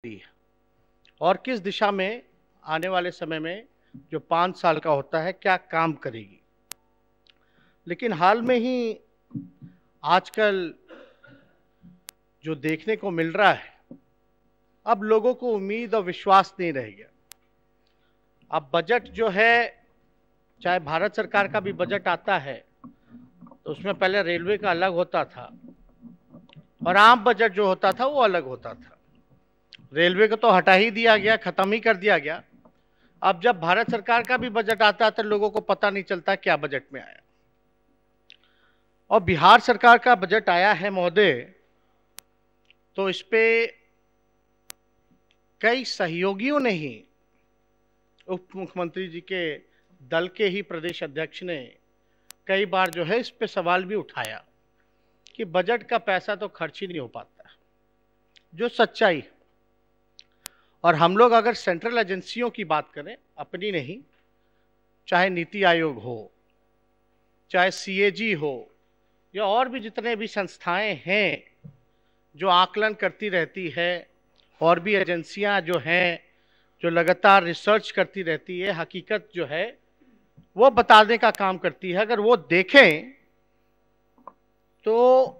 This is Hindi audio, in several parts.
रही है और किस दिशा में आने वाले समय में जो 5 साल का होता है क्या काम करेगी। लेकिन हाल में ही आजकल जो देखने को मिल रहा है, अब लोगों को उम्मीद और विश्वास नहीं रह गया। अब बजट जो है, चाहे भारत सरकार का भी बजट आता है तो उसमें पहले रेलवे का अलग होता था और आम बजट जो होता था वो अलग होता था। रेलवे को तो हटा ही दिया गया, खत्म ही कर दिया गया। अब जब भारत सरकार का भी बजट आता है तो लोगों को पता नहीं चलता क्या बजट में आया। और बिहार सरकार का बजट आया है महोदय, तो इस पे कई सहयोगियों ने ही, उप मुख्यमंत्री जी के दल के ही प्रदेश अध्यक्ष ने कई बार जो है इस पे सवाल भी उठाया कि बजट का पैसा तो खर्च ही नहीं हो पाता, जो सच्चाई। और हम लोग अगर सेंट्रल एजेंसियों की बात करें, अपनी नहीं, चाहे नीति आयोग हो, चाहे सीएजी हो, या और भी जितने भी संस्थाएं हैं जो आकलन करती रहती है, और भी एजेंसियां जो हैं जो लगातार रिसर्च करती रहती है, हकीकत जो है वो बताने का काम करती है, अगर वो देखें तो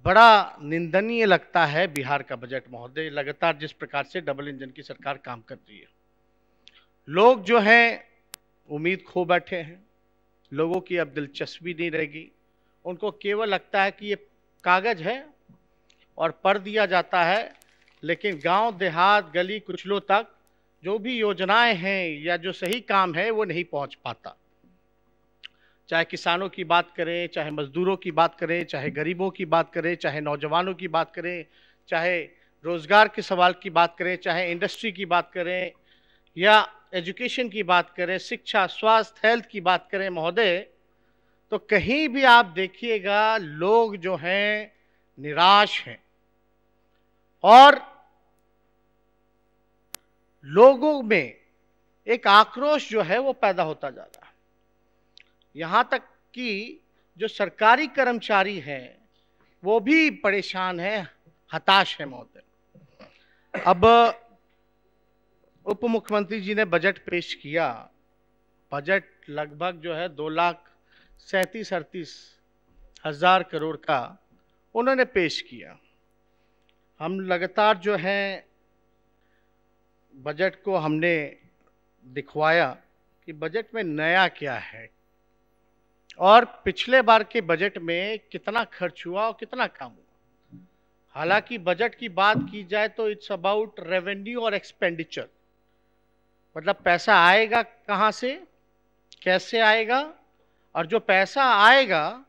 बड़ा निंदनीय लगता है बिहार का बजट महोदय। लगातार जिस प्रकार से डबल इंजन की सरकार काम कर रही है, लोग जो हैं उम्मीद खो बैठे हैं, लोगों की अब दिलचस्पी नहीं रहेगी। उनको केवल लगता है कि ये कागज है और पढ़ दिया जाता है, लेकिन गांव देहात गली कुचलों तक जो भी योजनाएं हैं या जो सही काम है वो नहीं पहुंच पाता। चाहे किसानों की बात करें, चाहे मजदूरों की बात करें, चाहे गरीबों की बात करें, चाहे नौजवानों की बात करें, चाहे रोजगार के सवाल की बात करें, चाहे इंडस्ट्री की बात करें या एजुकेशन की बात करें, शिक्षा, स्वास्थ्य, हेल्थ की बात करें महोदय, तो कहीं भी आप देखिएगा लोग जो हैं निराश हैं और लोगों में एक आक्रोश जो है वो पैदा होता जा रहा है। यहां तक कि जो सरकारी कर्मचारी हैं वो भी परेशान हैं, हताश हैं महोदय। अब उप मुख्यमंत्री जी ने बजट पेश किया। बजट लगभग जो है 2,37,38,000 करोड़ का उन्होंने पेश किया। हम लगातार जो है बजट को हमने दिखवाया कि बजट में नया क्या है और पिछले बार के बजट में कितना खर्च हुआ और कितना काम हुआ। हालांकि बजट की बात की जाए तो इट्स अबाउट रेवेन्यू और एक्सपेंडिचर, मतलब पैसा आएगा कहाँ से, कैसे आएगा, और जो पैसा आएगा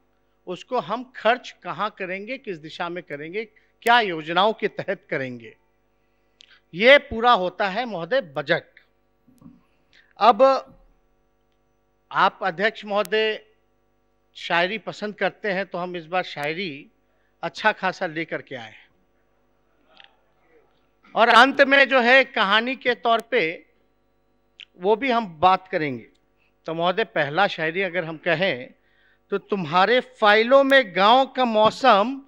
उसको हम खर्च कहाँ करेंगे, किस दिशा में करेंगे, क्या योजनाओं के तहत करेंगे, ये पूरा होता है महोदय बजट। अब आप अध्यक्ष महोदय शायरी पसंद करते हैं, तो हम इस बार शायरी अच्छा खासा लेकर के आए हैं और अंत में जो है कहानी के तौर पे वो भी हम बात करेंगे। तो महोदय पहला शायरी अगर हम कहें तो तुम्हारे फाइलों में गांव का मौसम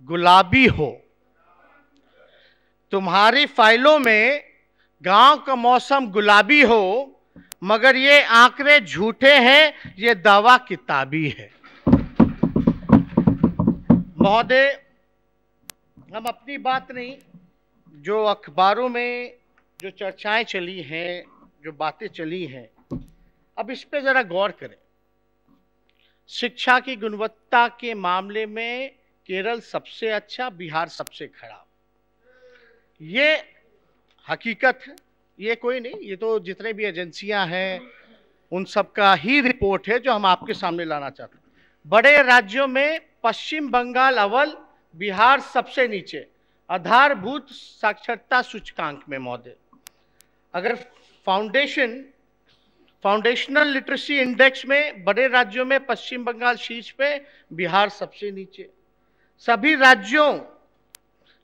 गुलाबी हो, तुम्हारी फाइलों में गांव का मौसम गुलाबी हो, मगर ये आंकड़े झूठे हैं, ये दावा किताबी है। महोदय हम अपनी बात नहीं, जो अखबारों में जो चर्चाएं चली हैं, जो बातें चली हैं, अब इस पे जरा गौर करें। शिक्षा की गुणवत्ता के मामले में केरल सबसे अच्छा, बिहार सबसे खराब, ये हकीकत है, ये कोई नहीं, ये तो जितने भी एजेंसियां हैं उन सब का ही रिपोर्ट है जो हम आपके सामने लाना चाहते हैं। बड़े राज्यों में पश्चिम बंगाल अव्वल, बिहार सबसे नीचे आधारभूत साक्षरता सूचकांक में महोदय। अगर फाउंडेशनल लिटरेसी इंडेक्स में बड़े राज्यों में पश्चिम बंगाल शीर्ष पे, बिहार सबसे नीचे। सभी राज्यों,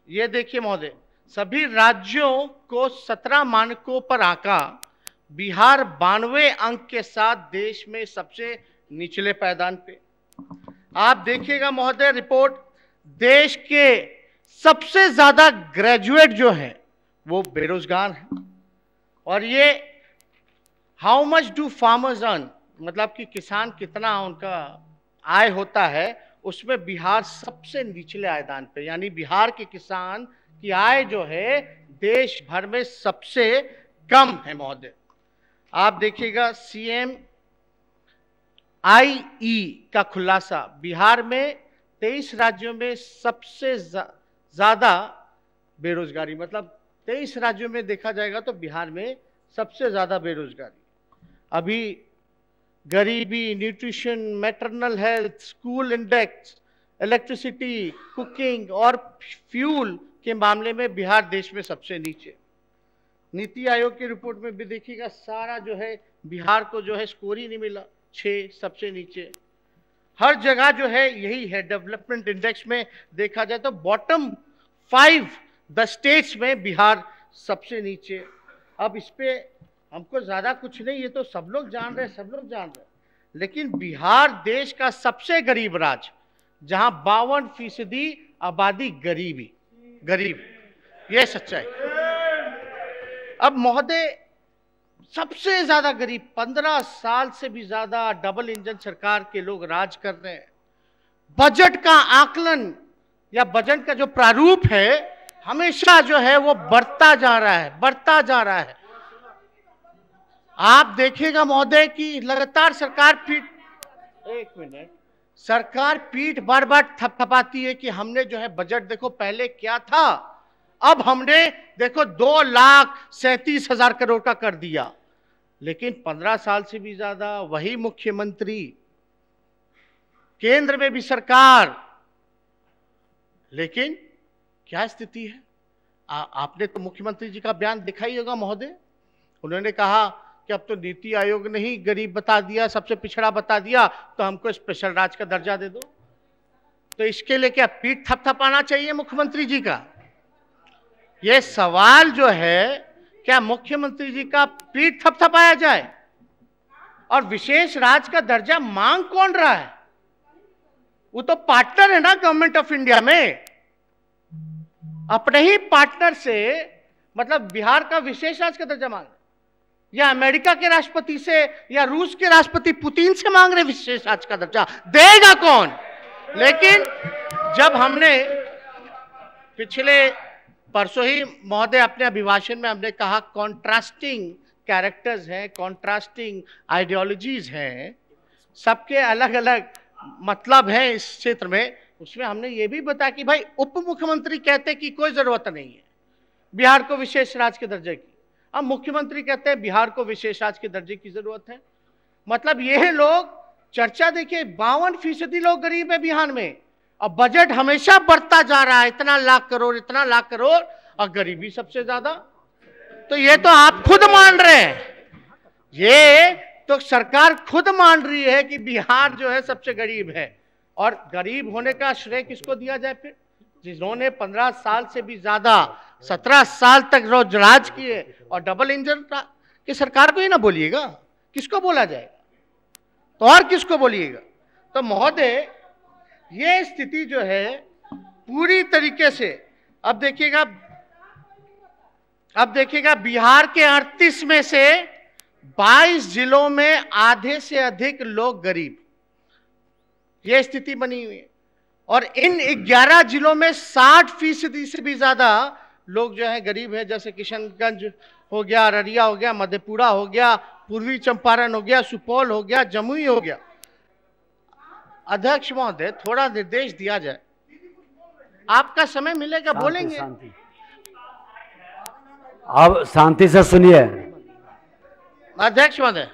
ये देखिए महोदय, सभी राज्यों को 17 मानकों पर आंका, बिहार 92 अंक के साथ देश में सबसे निचले पायदान पे। आप देखिएगा महोदय रिपोर्ट, देश के सबसे ज्यादा ग्रेजुएट जो हैं वो बेरोजगार हैं। और ये how much do farmers earn, मतलब कि किसान कितना उनका आय होता है, उसमें बिहार सबसे निचले आयदान पे, यानी बिहार के किसान की आय जो है देश भर में सबसे कम है महोदय। आप देखिएगा CMIE का खुलासा, बिहार में 23 राज्यों में सबसे ज्यादा बेरोजगारी, मतलब 23 राज्यों में देखा जाएगा तो बिहार में सबसे ज्यादा बेरोजगारी। अभी गरीबी, nutrition, maternal health, school index, electricity, cooking और फ्यूल के मामले में बिहार देश में सबसे नीचे। नीति आयोग की रिपोर्ट में भी देखिएगा, सारा जो है बिहार को जो है स्कोर ही नहीं मिला, 6 सबसे नीचे। हर जगह जो है यही है। डेवलपमेंट इंडेक्स में देखा जाए तो बॉटम 5 द स्टेट्स में बिहार सबसे नीचे। अब इस पे हमको ज्यादा कुछ नहीं, ये तो सब लोग जान रहे हैं, सब लोग जान रहे हैं। लेकिन बिहार देश का सबसे गरीब राज्य, जहां 52% आबादी गरीब, ये सच्चाई। अब महोदय सबसे ज्यादा गरीब, 15 साल से भी ज्यादा डबल इंजन सरकार के लोग राज कर रहे हैं। बजट का आकलन या बजट का जो प्रारूप है हमेशा जो है वो बढ़ता जा रहा है। आप देखिएगा महोदय कि लगातार सरकार पीठ बार बार थपथपाती है कि हमने जो है बजट, देखो पहले क्या था, अब हमने देखो 2,37,000 करोड़ का कर दिया। लेकिन 15 साल से भी ज्यादा वही मुख्यमंत्री, केंद्र में भी सरकार, लेकिन क्या स्थिति है? आपने तो मुख्यमंत्री जी का बयान देखा ही होगा महोदय। उन्होंने कहा कि अब तो नीति आयोग ने ही गरीब बता दिया, सबसे पिछड़ा बता दिया, तो हमको स्पेशल राज्य का दर्जा दे दो। तो इसके लिए क्या पीठ थपथपाना चाहिए मुख्यमंत्री जी का? यह सवाल जो है, क्या मुख्यमंत्री जी का पीठ थपथपाया जाए? और विशेष राज्य का दर्जा मांग कौन रहा है? वो तो पार्टनर है ना गवर्नमेंट ऑफ इंडिया में। अपने ही पार्टनर से, मतलब बिहार का विशेष राज्य का दर्जा मांग रहे, या अमेरिका के राष्ट्रपति से या रूस के राष्ट्रपति पुतिन से मांग रहे विशेष राज्य का दर्जा? देगा कौन? लेकिन जब हमने पिछले परसों ही महोदय अपने अभिभाषण में हमने कहा कॉन्ट्रास्टिंग कैरेक्टर्स हैं, कॉन्ट्रास्टिंग आइडियोलॉजीज हैं, सबके अलग अलग मतलब है इस क्षेत्र में। उसमें हमने ये भी बताया कि भाई उप मुख्यमंत्री कहते हैं कि कोई जरूरत नहीं है बिहार को विशेष राज्य के दर्जे की, अब मुख्यमंत्री कहते हैं बिहार को विशेष राज्य के दर्जे की जरूरत है। मतलब यह लोग चर्चा देखिए, 52% लोग गरीब है बिहार में, और बजट हमेशा बढ़ता जा रहा है, इतना लाख करोड़, और गरीबी सबसे ज्यादा। तो ये तो आप खुद मान रहे हैं, ये तो सरकार खुद मान रही है कि बिहार जो है सबसे गरीब है। और गरीब होने का श्रेय किसको दिया जाए फिर? जिन्होंने 15 साल से भी ज्यादा, 17 साल तक रोज राज किए, और डबल इंजन की सरकार को ही ना बोलिएगा, किसको बोला जाएगा? तो और किसको बोलिएगा? तो महोदय ये स्थिति जो है पूरी तरीके से, अब देखिएगा बिहार के 38 में से 22 जिलों में आधे से अधिक लोग गरीब, ये स्थिति बनी हुई है। और इन 11 जिलों में 60% से भी ज्यादा लोग जो है गरीब है, जैसे किशनगंज हो गया, अररिया हो गया, मधेपुरा हो गया, पूर्वी चंपारण हो गया, सुपौल हो गया, जमुई हो गया। अध्यक्ष महोदय थोड़ा निर्देश दिया जाए, आपका समय मिलेगा, बोलेंगे। अब शांति से सुनिए। अध्यक्ष महोदय,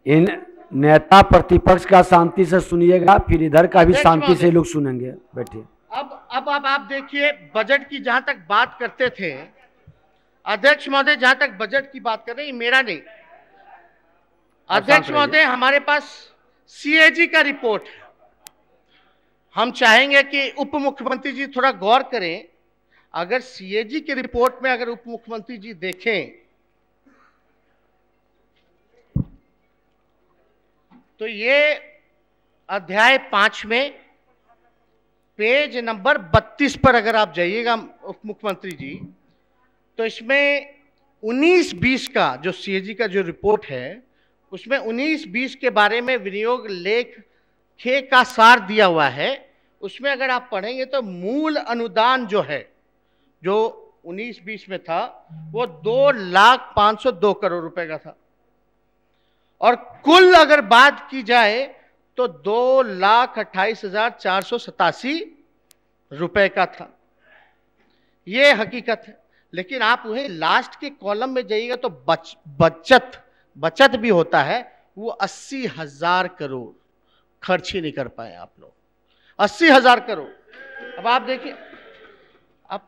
इन नेता प्रतिपक्ष का शांति से सुनिएगा, फिर इधर का भी शांति से लोग सुनेंगे। बैठिए। अब आप देखिए, बजट की जहां तक बात करते थे अध्यक्ष महोदय, जहां तक बजट की बात कर रहे हैं, मेरा नहीं अध्यक्ष महोदय, हमारे पास CAG का रिपोर्ट है। हम चाहेंगे कि उप मुख्यमंत्री जी थोड़ा गौर करें। अगर CAG की रिपोर्ट में अगर उप मुख्यमंत्री जी देखें तो ये अध्याय 5 में पेज नंबर 32 पर अगर आप जाइएगा उप मुख्यमंत्री जी, तो इसमें 19-20 का जो सीएजी का जो रिपोर्ट है, उसमें 19-20 के बारे में विनियोग लेख 6 का सार दिया हुआ है। उसमें अगर आप पढ़ेंगे तो मूल अनुदान जो है, जो 19-20 में था, वो 2,05,2 करोड़ रुपए का था, और कुल अगर बात की जाए तो 2,28,487 रुपए का था। ये हकीकत है। लेकिन आप वहीं लास्ट के कॉलम में जाइएगा तो बचत भी होता है, वो 80,000 करोड़ खर्च ही नहीं कर पाए आप लोग, 80,000 करोड़। अब आप देखिए, अब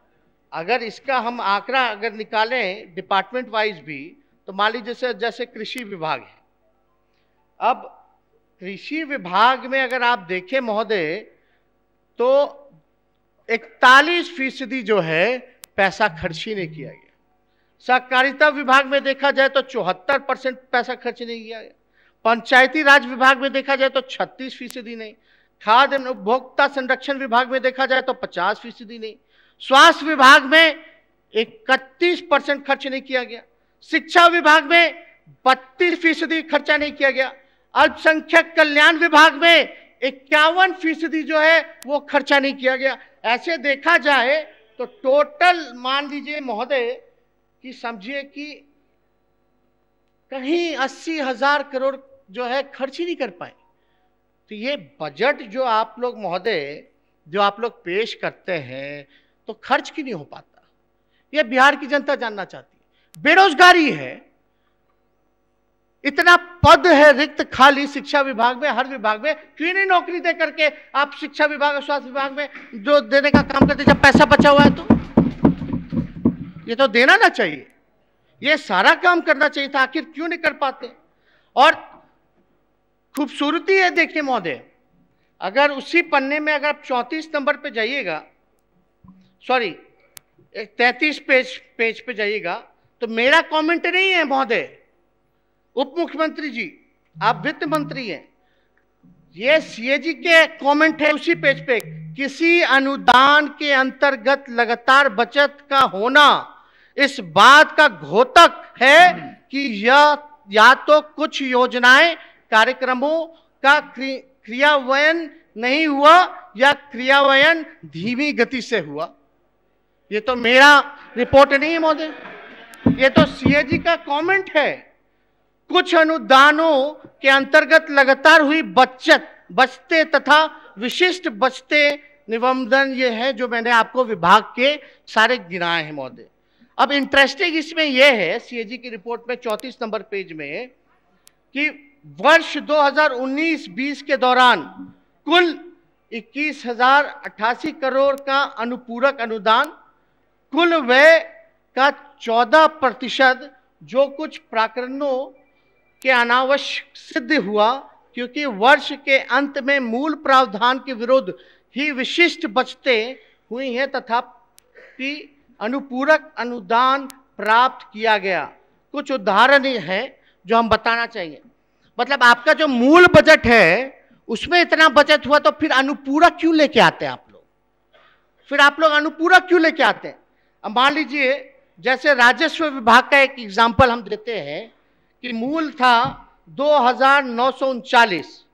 अगर इसका हम आंकड़ा अगर निकालें डिपार्टमेंट वाइज भी, तो मान लीजिए जैसे कृषि विभाग है। अब कृषि विभाग में अगर आप देखें महोदय, तो 41% जो है पैसा खर्च ही नहीं किया गया। सहकारिता विभाग में देखा जाए तो 74% पैसा खर्च नहीं किया गया। पंचायती राज विभाग में देखा जाए तो 36% नहीं। खाद्य एवं उपभोक्ता संरक्षण विभाग में देखा जाए तो 50% नहीं। स्वास्थ्य विभाग में 31% खर्च नहीं किया गया। शिक्षा विभाग में 32% खर्चा नहीं किया गया। अल्पसंख्यक कल्याण विभाग में 51% जो है वो खर्चा नहीं किया गया। ऐसे देखा जाए तो टोटल मान लीजिए महोदय कि समझिए कि कहीं 80,000 करोड़ जो है खर्च ही नहीं कर पाए। तो ये बजट जो आप लोग महोदय जो आप लोग पेश करते हैं, तो खर्च क्यों नहीं हो पाता? ये बिहार की जनता जानना चाहती है। बेरोजगारी है, इतना पद है रिक्त खाली शिक्षा विभाग में, हर विभाग में, क्यों नहीं नौकरी दे करके आप शिक्षा विभाग और स्वास्थ्य विभाग में जो देने का काम करते, जब पैसा बचा हुआ है तो ये तो देना ना चाहिए, ये सारा काम करना चाहिए था, आखिर क्यों नहीं कर पाते? और खूबसूरती है देखिए महोदय, अगर उसी पन्ने में अगर आप 34 नंबर पे जाइएगा, सॉरी 33 पेज पे जाइएगा, तो मेरा कमेंट नहीं है महोदय, उप मुख्यमंत्री जी आप वित्त मंत्री हैं, ये सीएजी के कमेंट है उसी पेज पे। किसी अनुदान के अंतर्गत लगातार बचत का होना इस बात का घोतक है कि यह या तो कुछ योजनाएं कार्यक्रमों का क्रियान्वयन नहीं हुआ या क्रियान्वयन धीमी गति से हुआ। ये तो मेरा रिपोर्ट नहीं है महोदय, ये तो सीएजी का कमेंट है। कुछ अनुदानों के अंतर्गत लगातार हुई बचते तथा विशिष्ट बचते निबंधन ये है जो मैंने आपको विभाग के सारे गिनाए हैं महोदय। अब इंटरेस्टिंग इसमें यह है सीएजी की रिपोर्ट में 34 नंबर पेज में कि वर्ष 2019-20 के दौरान कुल 21,088 करोड़ का अनुपूरक अनुदान, कुल व्यय का 14% जो कुछ प्रकरणों के अनावश्यक सिद्ध हुआ, क्योंकि वर्ष के अंत में मूल प्रावधान के विरुद्ध ही विशिष्ट बचतें हुई हैं, तथापि अनुपूरक अनुदान प्राप्त किया गया। कुछ उदाहरण हैं जो हम बताना चाहिए। मतलब आपका जो मूल बजट है उसमें इतना बचत हुआ, तो फिर अनुपूरक क्यों लेके आते हैं आप लोग? फिर आप लोग अनुपूरक क्यों लेके आते हैं? अब मान लीजिए जैसे राजस्व विभाग का एक एग्जाम्पल हम देते हैं कि मूल था 2,939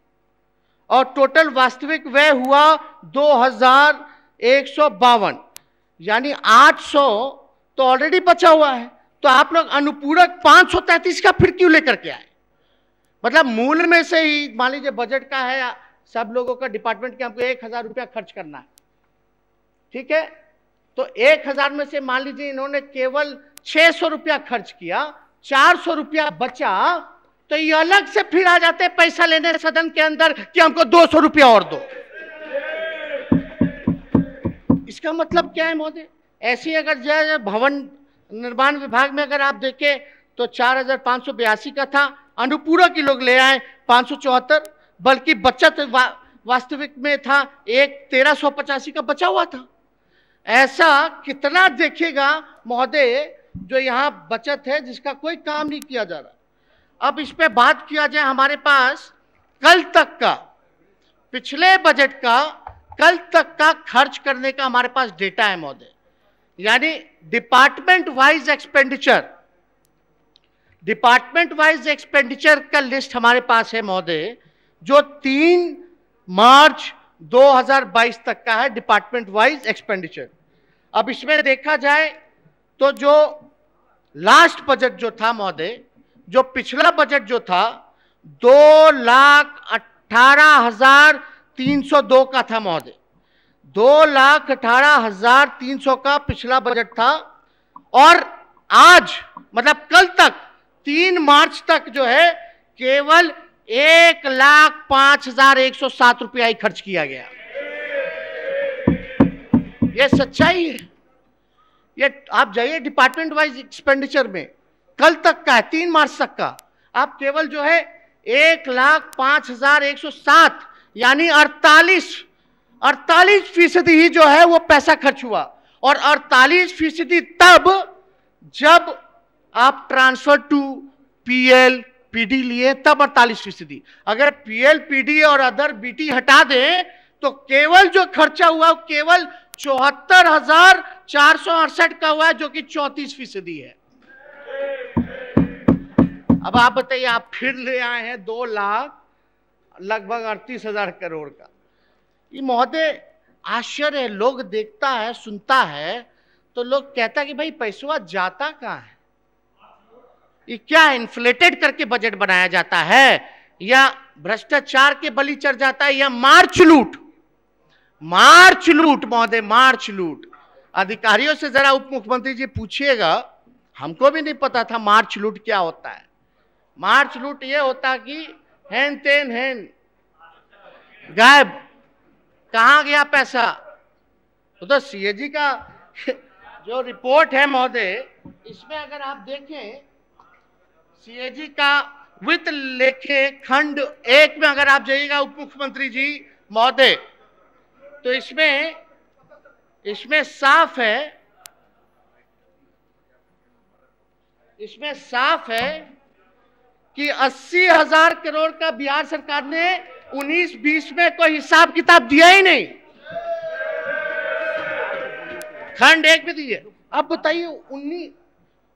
और टोटल वास्तविक व्यय हुआ 2,152, यानी 800 तो ऑलरेडी बचा हुआ है। तो आप लोग अनुपूरक 533 का फिर क्यों लेकर के आए? मतलब मूल में से ही मान लीजिए बजट का है, सब लोगों का डिपार्टमेंट के हमको 1,000 रुपया खर्च करना है, ठीक है, तो 1,000 में से मान लीजिए इन्होंने केवल 600 रुपया खर्च किया, 400 रुपया बचा, तो ये अलग से फिर आ जाते पैसा लेने सदन के अंदर कि हमको 200 रुपया और दो। इसका मतलब क्या है महोदय? ऐसी अगर जो भवन निर्माण विभाग में अगर आप देखें तो 4,582 का था, अनुपूरक की लोग ले आए 574, बल्कि बचत वास्तविक में था 1,1385 का बचा हुआ था। ऐसा कितना देखिएगा महोदय जो यहाँ बचत है जिसका कोई काम नहीं किया जा रहा। अब इस पे बात किया जाए, हमारे पास कल तक का, पिछले बजट का कल तक का खर्च करने का हमारे पास डेटा है महोदय। यानी डिपार्टमेंट वाइज एक्सपेंडिचर का लिस्ट हमारे पास है महोदय, जो 3 मार्च 2022 तक का है, डिपार्टमेंट वाइज एक्सपेंडिचर। अब इसमें देखा जाए तो जो लास्ट बजट जो था महोदय, जो पिछला बजट जो था 2,18,302 का था महोदय, 2,18,300 का पिछला बजट था। और आज मतलब कल तक 3 मार्च तक जो है केवल 1,05,107 रुपया ही खर्च किया गया। यह सच्चाई है। ये आप जाइए डिपार्टमेंट वाइज एक्सपेंडिचर में, कल तक का है 3 मार्च तक का, आप केवल जो है 1,05,107 यानी 48% ही जो है वो पैसा खर्च हुआ। और 48% तब जब आप ट्रांसफर टू PL PD लिए, तब 48%। अगर PL PD और अदर BT हटा दें तो केवल जो खर्चा हुआ केवल 74,468 का हुआ है, जो कि 34% है। अब आप बताइए, आप फिर ले आए हैं 2 लाख लगभग 38,000 करोड़ का। ये महोदय आश्चर्य है, लोग देखता है सुनता है तो लोग कहता है कि भाई पैसा जाता कहां है? ये क्या इन्फ्लेटेड करके बजट बनाया जाता है, या भ्रष्टाचार के बलि चढ़ जाता है, या मार्च लूट महोदय, मार्च लूट। अधिकारियों से जरा उप मुख्यमंत्री जी पूछिएगा, हमको भी नहीं पता था मार्च लूट क्या होता है। मार्च लूट ये होता कि हैन तेन हैन गायब, कहां गया पैसा? तो CAG का जो रिपोर्ट है महोदय, इसमें अगर आप देखें CAG का वित्त लेखे खंड 1 में अगर आप जाइएगा उप मुख्यमंत्री जी महोदय, तो इसमें साफ है कि 80,000 करोड़ का बिहार सरकार ने 19-20 में कोई हिसाब किताब दिया ही नहीं। खंड 1 में दिए। अब बताइए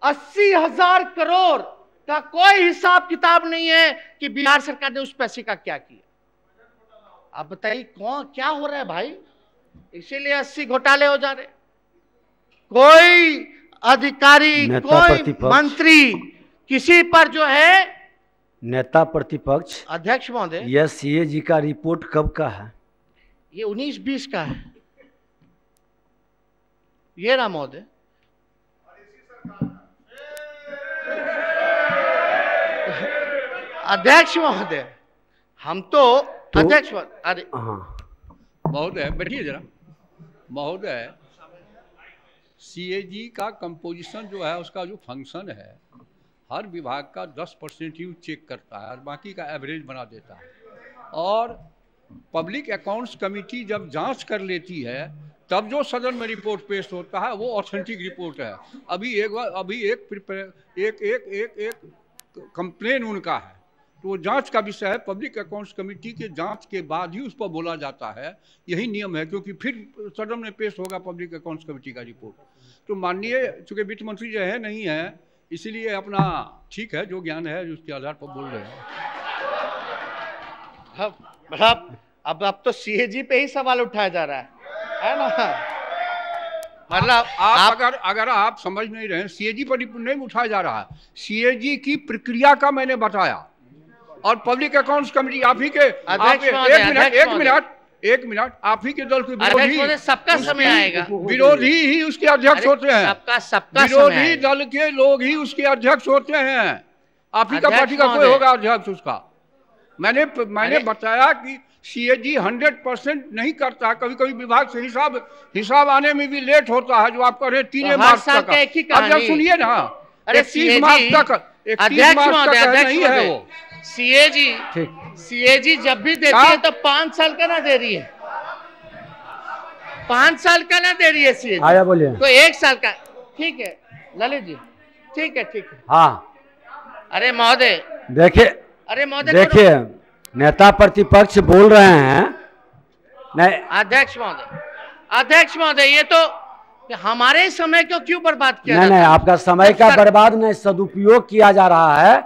80,000 करोड़ का कोई हिसाब किताब नहीं है कि बिहार सरकार ने उस पैसे का क्या किया। आप बताइए क्या हो रहा है भाई? इसीलिए 80 घोटाले हो जा रहे। कोई अधिकारी, कोई मंत्री किसी पर जो है, नेता प्रतिपक्ष अध्यक्ष महोदय, यह CAG का रिपोर्ट कब का है? ये 19-20 का है। ये ना महोदय, अध्यक्ष महोदय, हम तो अध्यक्ष अरे महोदय बैठिए जरा। महोदय, CAG का कंपोजिशन जो है, उसका जो फंक्शन है, हर विभाग का 10% ही चेक करता है और बाकी का एवरेज बना देता है। और पब्लिक अकाउंट्स कमेटी जब जांच कर लेती है तब जो सदन में रिपोर्ट पेश होता है वो ऑथेंटिक रिपोर्ट है। अभी एक कंप्लेन उनका है, तो वो जांच का विषय है। पब्लिक अकाउंट्स कमेटी के जांच के बाद ही उस पर बोला जाता है, यही नियम है, क्योंकि फिर सदन में पेश होगा पब्लिक अकाउंट्स कमेटी का रिपोर्ट। तो माननीय चूँकि वित्त मंत्री जो है नहीं है, इसीलिए अपना ठीक है, जो ज्ञान है उसके आधार पर बोल रहे हैं। अब तो CAG पे ही सवाल उठाया जा रहा है ना? मतलब अगर आप समझ नहीं रहे, CAG पर नहीं उठाया जा रहा है। CAG की प्रक्रिया का मैंने बताया, और पब्लिक अकाउंट्स कमेटी आप ही के एक मिनट आप ही के दल के विरोधी, सबका समय आएगा, विरोधी ही उसके अध्यक्ष होते हैं। सबका विरोधी दल के लोग ही उसके अध्यक्ष होते हैं। आप ही का पार्टी का कोई होगा अध्यक्ष उसका। मैंने बताया कि CAG 100% नहीं करता, कभी कभी विभाग से हिसाब आने में भी लेट होता है, जो आप कह रहे 3 मार्च तक। अब जब सुनिए ना, 31 मार्च तक नहीं है वो। CAG जब भी देती है तो 5 साल का ना दे रही है, 5 साल का ना दे रही है CAG। आया बोलिए, तो 1 साल का। ठीक है ललित जी, ठीक है। हाँ, अरे महोदय देखिए, नेता प्रतिपक्ष बोल रहे हैं। नहीं, अध्यक्ष महोदय, ये तो हमारे समय को क्यों बर्बाद किया? नहीं, आपका समय का बर्बाद नहीं, सदुपयोग किया जा रहा है।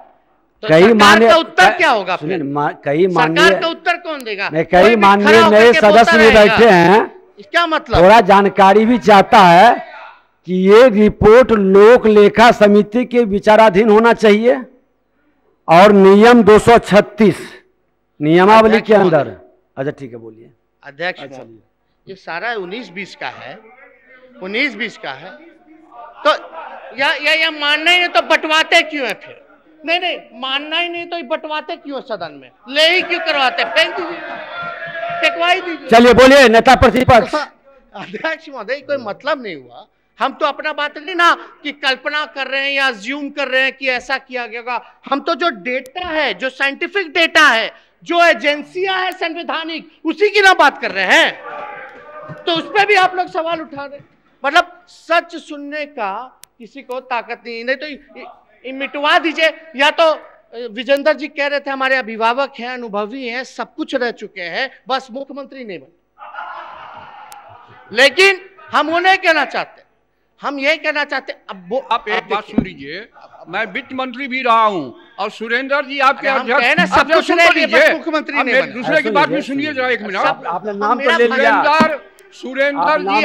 तो कई माननीय का उत्तर क्या होगा? कई माननीय सरकार का उत्तर कौन देगा? कई माननीय नए सदस्य भी बैठे हैं, क्या मतलब? थोड़ा जानकारी भी चाहता है कि ये रिपोर्ट लोक लेखा समिति के विचाराधीन होना चाहिए और नियम 236 नियमावली के अंदर। अच्छा ठीक है, बोलिए अध्यक्ष। अच्छा, ये सारा 19-20 का है, 19-20 का है। तो या मानना ही नहीं तो बंटवाते क्यों है फिर? नहीं, मानना ही नहीं तो बंटवाते क्यों? सदन में ले ही क्यों करवाते? फेंक दीजिए, फेंकवाई दीजिए। चलिए बोलिए नेता प्रतिपक्ष। अध्यक्ष महोदय, कोई मतलब नहीं हुआ। हम तो अपना बात नहीं ना कि कल्पना कर रहे हैं या ज्यूम कर रहे हैं कि ऐसा किया गया। हम तो जो डेटा है, जो साइंटिफिक डेटा है, जो एजेंसियां हैं संवैधानिक, उसी की ना बात कर रहे हैं। तो उस पर भी आप लोग सवाल उठा रहे हैं। मतलब सच सुनने का किसी को ताकत नहीं तो मिटवा दीजिए। या तो विजेंद्र जी कह रहे थे हमारे अभिभावक हैं, अनुभवी हैं, सब कुछ रह चुके हैं, बस मुख्यमंत्री नहीं बने। लेकिन हम उन्हें कहना चाहते, हम यही कहना चाहते। अब आप एक बात सुन लीजिए, मैं वित्त मंत्री भी रहा हूँ और सुरेंद्र जी आपके अध्यक्ष, सब कुछ मुख्यमंत्री नहीं बने। दूसरे की बात भी सुनिए जरा एक मिनट। आपने नाम तो ले लिया। सुरेंद्र जी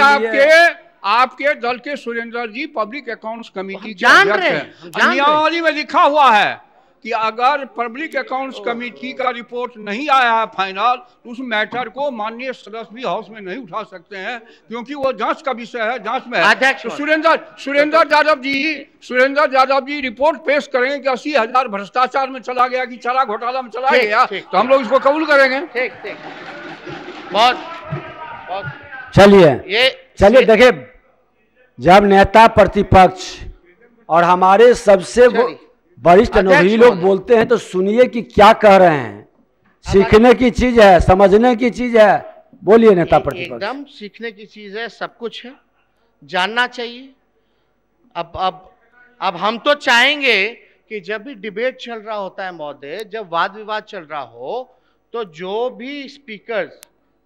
आपके दल के सुरेंद्र जी पब्लिक अकाउंट्स कमेटी के अध्यक्ष हैं। नियमावली में लिखा हुआ है कि अगर पब्लिक अकाउंट्स कमेटी का रिपोर्ट नहीं आया है फाइनल, तो उस मैटर को माननीय सदस्य भी हाउस में नहीं उठा सकते हैं, क्योंकि वो जांच का विषय है, जांच में है। तो सुरेंद्र यादव जी रिपोर्ट पेश करेंगे कि 80,000 भ्रष्टाचार में चला गया कि चारा घोटाला में चला गया, तो हम लोग इसको कबूल करेंगे। चलिए देखिए, जब नेता प्रतिपक्ष और हमारे सबसे वरिष्ठ अनुभवी लोग बोलते हैं तो सुनिए कि क्या कह रहे हैं। सीखने की चीज है, समझने की चीज है। बोलिए नेता प्रतिपक्ष। एकदम सीखने की चीज है, सब कुछ है, जानना चाहिए। अब हम तो चाहेंगे कि जब भी डिबेट चल रहा होता है महोदय, जब वाद विवाद चल रहा हो, तो जो भी स्पीकर्स,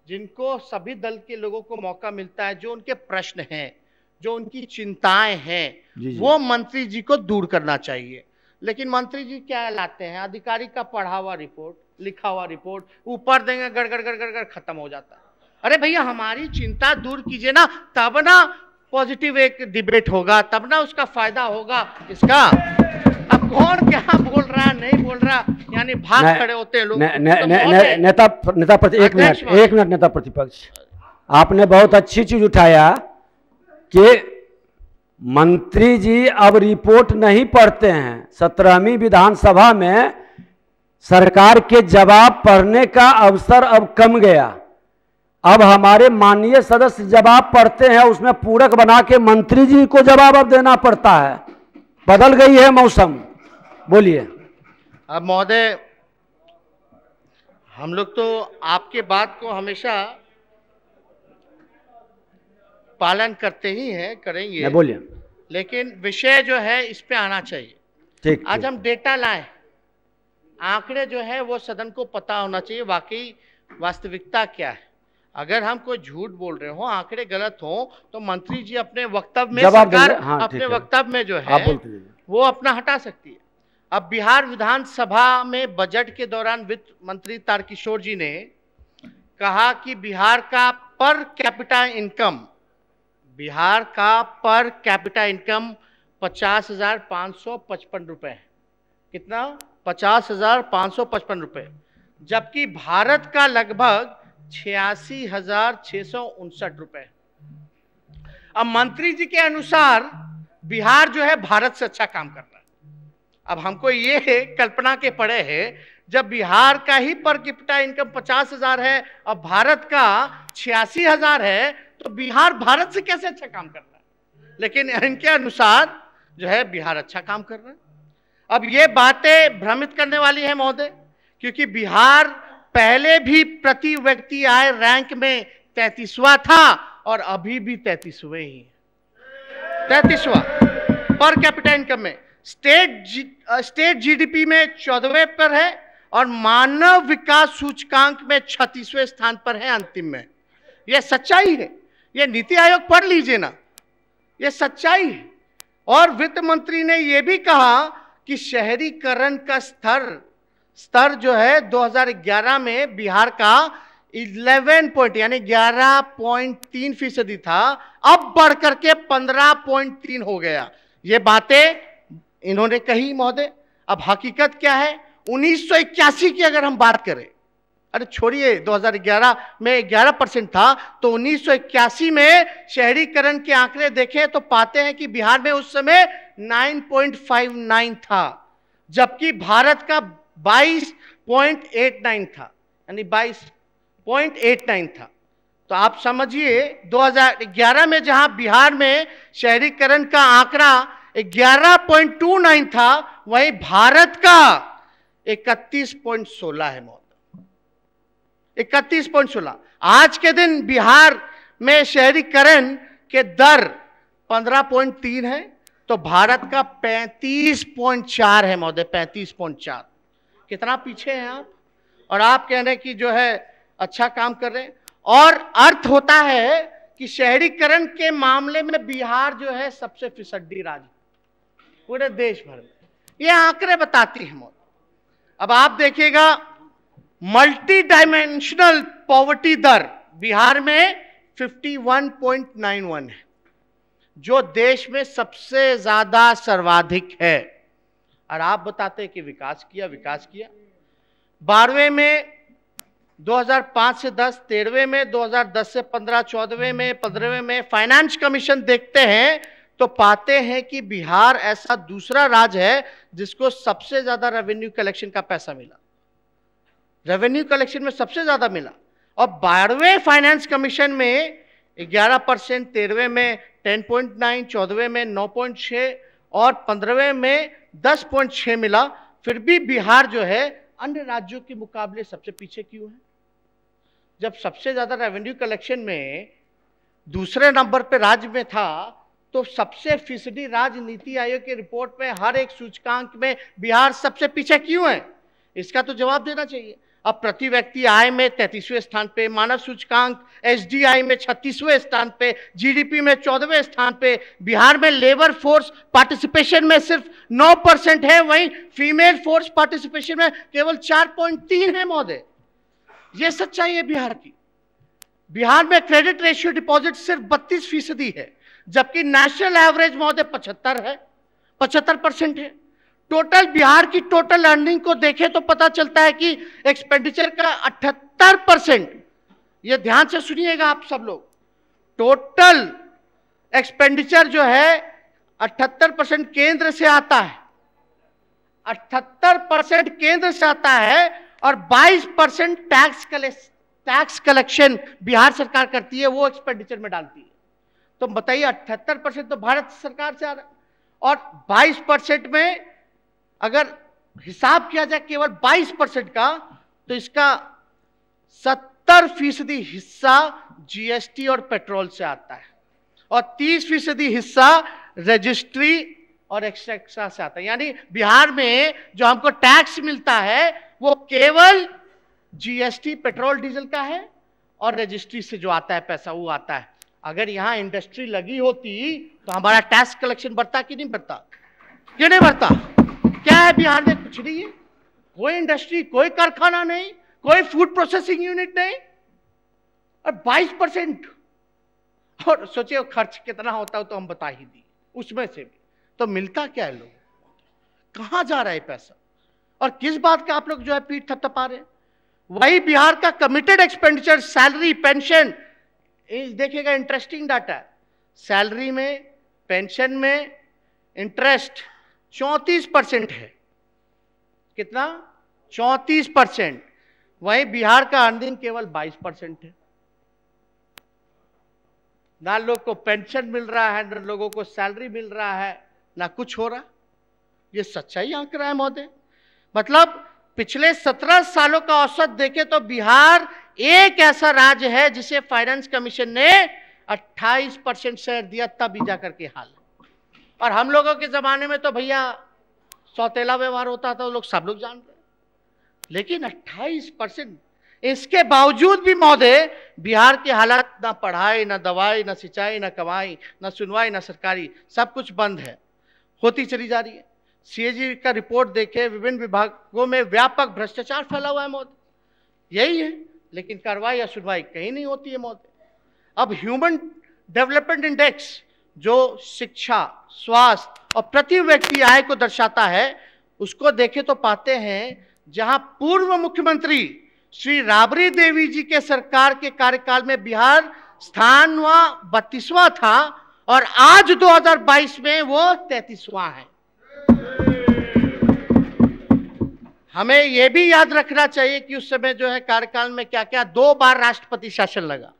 जिनको सभी दल के लोगों को मौका मिलता है, जो उनके प्रश्न हैं, जो उनकी चिंताएं हैं, वो मंत्री जी को दूर करना चाहिए। लेकिन मंत्री जी क्या लाते हैं? अधिकारी का पढ़ा हुआ रिपोर्ट, लिखा हुआ रिपोर्ट ऊपर देंगे, गड़गड़ खत्म हो जाता है। अरे भैया, हमारी चिंता दूर कीजिए ना, तब ना पॉजिटिव एक डिबेट होगा, तब ना उसका फायदा होगा इसका। अब कौन क्या बोल रहा है, नहीं बोल रहा, यानी भाग खड़े होते हैं लोग। एक मिनट नेता प्रतिपक्ष, आपने बहुत अच्छी चीज उठाया कि मंत्री जी अब रिपोर्ट नहीं पढ़ते हैं। 17वीं विधानसभा में सरकार के जवाब पढ़ने का अवसर अब कम गया। अब हमारे माननीय सदस्य जवाब पढ़ते हैं, उसमें पूरक बना के मंत्री जी को जवाब अब देना पड़ता है। बदल गई है मौसम। बोलिए। अब महोदय, हम लोग तो आपके बात को हमेशा पालन करते ही हैं, करेंगे। बोलिए। लेकिन विषय जो है इस पे आना चाहिए। ठीक। आज हम डेटा लाए, आंकड़े जो है वो सदन को पता होना चाहिए, वाकई वास्तविकता क्या है। अगर हम कोई झूठ बोल रहे हो, आंकड़े गलत हो, तो मंत्री जी अपने वक्तव्य में, सरकार अपने वक्तव्य में जो है वो अपना हटा सकती है। अब बिहार विधानसभा में बजट के दौरान वित्त मंत्री तारकिशोर जी ने कहा कि बिहार का पर कैपिटा इनकम 50,555 रुपए है। कितना? 50,555 रुपए, जबकि भारत का लगभग 86,659 रुपए। अब मंत्री जी के अनुसार बिहार जो है भारत से अच्छा काम कर रहा है। अब हमको ये कल्पना के पड़े है, जब बिहार का ही पर कैपिटा इनकम 50,000 है और भारत का 86,000 है, तो बिहार भारत से कैसे अच्छा काम कर रहा है? लेकिन इनके अनुसार जो है बिहार अच्छा काम कर रहा है। अब ये बातें भ्रमित करने वाली है महोदय, क्योंकि बिहार पहले भी प्रति व्यक्ति आय रैंक में 33वां था और अभी भी 33वें ही है। 33वां पर कैपिटा इनकम में। स्टेट जीडीपी में 14वें पर है और मानव विकास सूचकांक में 36वें स्थान पर है, अंतिम में। यह सच्चाई है, ये नीति आयोग पढ़ लीजिए ना, ये सच्चाई है। और वित्त मंत्री ने यह भी कहा कि शहरीकरण का स्तर जो है 2011 में बिहार का 11.3% था, अब बढ़कर के 15.3 हो गया। ये बातें इन्होंने कही महोदय। अब हकीकत क्या है? 1981 की अगर हम बात करें, अरे छोड़िए 2011 में 11% था, तो 1981 में शहरीकरण के आंकड़े देखें तो पाते हैं कि बिहार में उस समय 9.59 था, जबकि भारत का 22.89 था, यानी 22.89 था। तो आप समझिए 2011 में जहां बिहार में शहरीकरण का आंकड़ा 11.29 था, वहीं भारत का 31.16 है मौत, 31.16। आज के दिन बिहार में शहरीकरण के दर 15.3 है, तो भारत का 35.4 है महोदय, 35.4। कितना पीछे हैं आप? और आप कह रहे हैं कि जो है अच्छा काम कर रहे हैं। और अर्थ होता है कि शहरीकरण के मामले में बिहार जो है सबसे फिसड्डी राज्य पूरे देश भर में, ये आंकड़े बताती हैं महोदय। अब आप देखिएगा मल्टी डायमेंशनल पॉवर्टी दर बिहार में 51.91 है, जो देश में सबसे ज्यादा सर्वाधिक है। और आप बताते हैं कि विकास किया। 12वें में 2005 से 10, 13वें में 2010 से 15, 14वें में, 15वें में फाइनेंस कमीशन देखते हैं तो पाते हैं कि बिहार ऐसा दूसरा राज्य है जिसको सबसे ज्यादा रेवेन्यू कलेक्शन का पैसा मिला, रेवेन्यू कलेक्शन में सबसे ज्यादा मिला। और 12वें फाइनेंस कमीशन में 11%, 13वें में 10.9, 14वें में 9.6 और 15वें में 10.6 मिला। फिर भी बिहार जो है अन्य राज्यों के मुकाबले सबसे पीछे क्यों है? जब सबसे ज्यादा रेवेन्यू कलेक्शन में दूसरे नंबर पे राज्य में था, तो सबसे फीसदी राज्य नीति आयोग की रिपोर्ट में हर एक सूचकांक में बिहार सबसे पीछे क्यों है? इसका तो जवाब देना चाहिए। अब प्रति व्यक्ति आय में 33वें स्थान पे, मानव सूचकांक एसडीआई में 36वें स्थान पे, जीडीपी में 14वें स्थान पे, बिहार में लेबर फोर्स पार्टिसिपेशन में सिर्फ 9% है, वहीं फीमेल फोर्स पार्टिसिपेशन में केवल 4.3 है महोदय। ये सच्चाई है बिहार की। बिहार में क्रेडिट रेशियो डिपॉजिट सिर्फ 32% है, जबकि नेशनल एवरेज महोदय 75% है। टोटल बिहार की टोटल अर्निंग को देखें तो पता चलता है कि एक्सपेंडिचर का 78%, ये ध्यान से सुनिएगा आप सब लोग, टोटल एक्सपेंडिचर जो है 78% केंद्र से आता है, 78% केंद्र से आता है और 22% टैक्स कलेक्शन बिहार सरकार करती है, वो एक्सपेंडिचर में डालती है। तो बताइए 78% तो भारत सरकार से आ रहा है, और 22% में अगर हिसाब किया जाए केवल 22% का, तो इसका 70% हिस्सा जीएसटी और पेट्रोल से आता है, और 30% हिस्सा रजिस्ट्री और एक्स्ट्रा से आता है। यानी बिहार में जो हमको टैक्स मिलता है वो केवल जीएसटी पेट्रोल डीजल का है, और रजिस्ट्री से जो आता है पैसा वो आता है। अगर यहां इंडस्ट्री लगी होती तो हमारा टैक्स कलेक्शन बढ़ता कि नहीं बढ़ता? क्यों नहीं बढ़ता? क्या है बिहार में? कुछ नहीं है, कोई इंडस्ट्री, कोई कारखाना नहीं, कोई फूड प्रोसेसिंग यूनिट नहीं, और 22%। और सोचिए खर्च कितना होता है तो हम बता ही दिए, उसमें से भी तो मिलता क्या है? लोग कहां जा रहा है पैसा, और किस बात का आप लोग जो है पीठ थपथपा रहे हैं? वही बिहार का कमिटेड एक्सपेंडिचर, सैलरी, पेंशन, देखिएगा इंटरेस्टिंग डाटा है। सैलरी में, पेंशन में इंटरेस्ट 34% है। कितना? 34%। वहीं बिहार का अर्निंग केवल 22% है। ना लोग को पेंशन मिल रहा है, ना लोगों को सैलरी मिल रहा है, ना कुछ हो रहा। ये सच्चाई आंकड़ा है महोदय। मतलब पिछले 17 सालों का औसत देखें तो बिहार एक ऐसा राज्य है जिसे फाइनेंस कमीशन ने 28% शेयर दिया, तब ही जाकर के हाल। और हम लोगों के जमाने में तो भैया सौतेला व्यवहार होता था, लोग सब लोग जानते हैं। लेकिन 28%, इसके बावजूद भी महोदय बिहार की हालत, ना पढ़ाई, ना दवाई, ना सिंचाई, ना कमाई, ना सुनवाई, ना सरकारी, सब कुछ बंद है, होती चली जा रही है। सीएजी का रिपोर्ट देखे, विभिन्न विभागों में व्यापक भ्रष्टाचार फैला हुआ है महोदय, यही है, लेकिन कार्रवाई या सुनवाई कहीं नहीं होती है महोदय। अब ह्यूमन डेवलपमेंट इंडेक्स जो शिक्षा, स्वास्थ्य और प्रति व्यक्ति आय को दर्शाता है, उसको देखे तो पाते हैं जहां पूर्व मुख्यमंत्री श्री राबड़ी देवी जी के सरकार के कार्यकाल में बिहार स्थानवा 32वां था और आज 2022 में वो 33वां है। हमें यह भी याद रखना चाहिए कि उस समय जो है कार्यकाल में क्या क्या 2 बार राष्ट्रपति शासन लगा,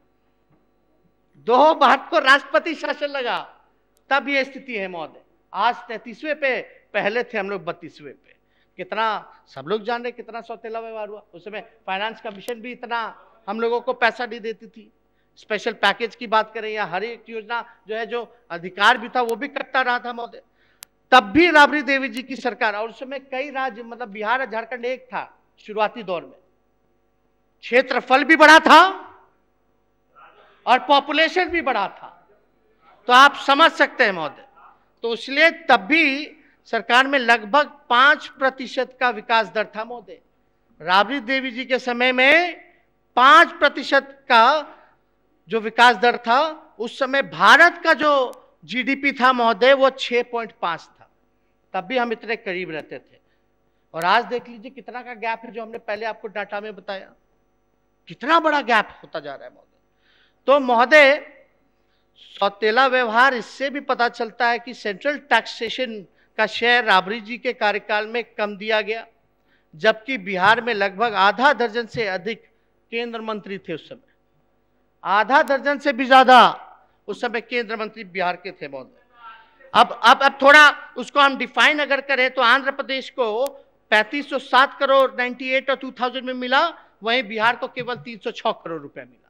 2 बार को राष्ट्रपति शासन लगा, तब ये स्थिति है महोदय। आज 33वें पे, पहले थे हम लोग 32वें पे। कितना सब लोग जान रहे कितना सौतेला व्यवहार हुआ उस समय। फाइनेंस कमीशन भी इतना हम लोगों को पैसा नहीं देती थी। स्पेशल पैकेज की बात करें या हर एक योजना जो है, जो अधिकार भी था वो भी कटता रहा था महोदय। तब भी राबड़ी देवी जी की सरकार, और उस समय कई राज्य, मतलब बिहार और झारखंड एक था शुरुआती दौर में, क्षेत्रफल भी बड़ा था और पॉपुलेशन भी बड़ा था, तो आप समझ सकते हैं महोदय। तो इसलिए तब भी सरकार में लगभग 5% का विकास दर था महोदय। राबड़ी देवी जी के समय में 5% का जो विकास दर था, उस समय भारत का जो जीडीपी था महोदय वो 6.5 था, तब भी हम इतने करीब रहते थे। और आज देख लीजिए कितना का गैप है, जो हमने पहले आपको डाटा में बताया, कितना बड़ा गैप होता जा रहा है महोदय। तो महोदय सौतेला व्यवहार इससे भी पता चलता है कि सेंट्रल टैक्सेशन का शेयर राबड़ी जी के कार्यकाल में कम दिया गया, जबकि बिहार में लगभग आधा दर्जन से अधिक केंद्र मंत्री थे उस समय, आधा दर्जन से भी ज्यादा उस समय केंद्र मंत्री बिहार के थे महोदय। अब थोड़ा उसको हम डिफाइन अगर करें तो आंध्र प्रदेश को 3507 करोड़ 98 और 2000 में मिला, वहीं बिहार को केवल 306 करोड़ रुपए मिला।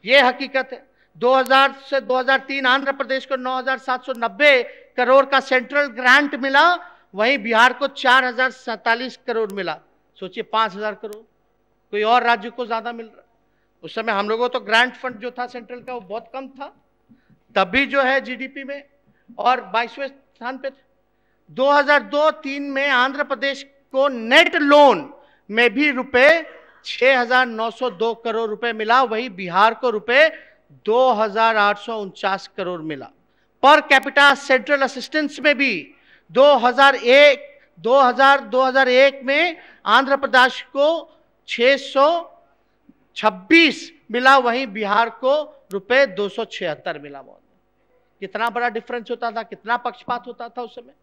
ये हकीकत है। 2000 से 2003 आंध्र प्रदेश को 9790 करोड़ का सेंट्रल ग्रांट मिला, वहीं बिहार को 4047 करोड़ मिला। सोचिए 5000 करोड़ कोई और राज्य को ज्यादा मिल रहा। उस समय हम लोगों तो ग्रांट फंड जो था सेंट्रल का वो बहुत कम था, तभी जो है जीडीपी में और 22वें स्थान पे थे। 2002-03 में आंध्र प्रदेश को नेट लोन में भी रुपए 6902 करोड़ रुपए मिला, वहीं बिहार को रुपए 2849 करोड़ मिला। पर कैपिटा सेंट्रल असिस्टेंस में भी 2001 में आंध्र प्रदेश को 626 मिला, वहीं बिहार को रुपए 276 मिला। कितना बड़ा डिफरेंस होता था, कितना पक्षपात होता था उस समय।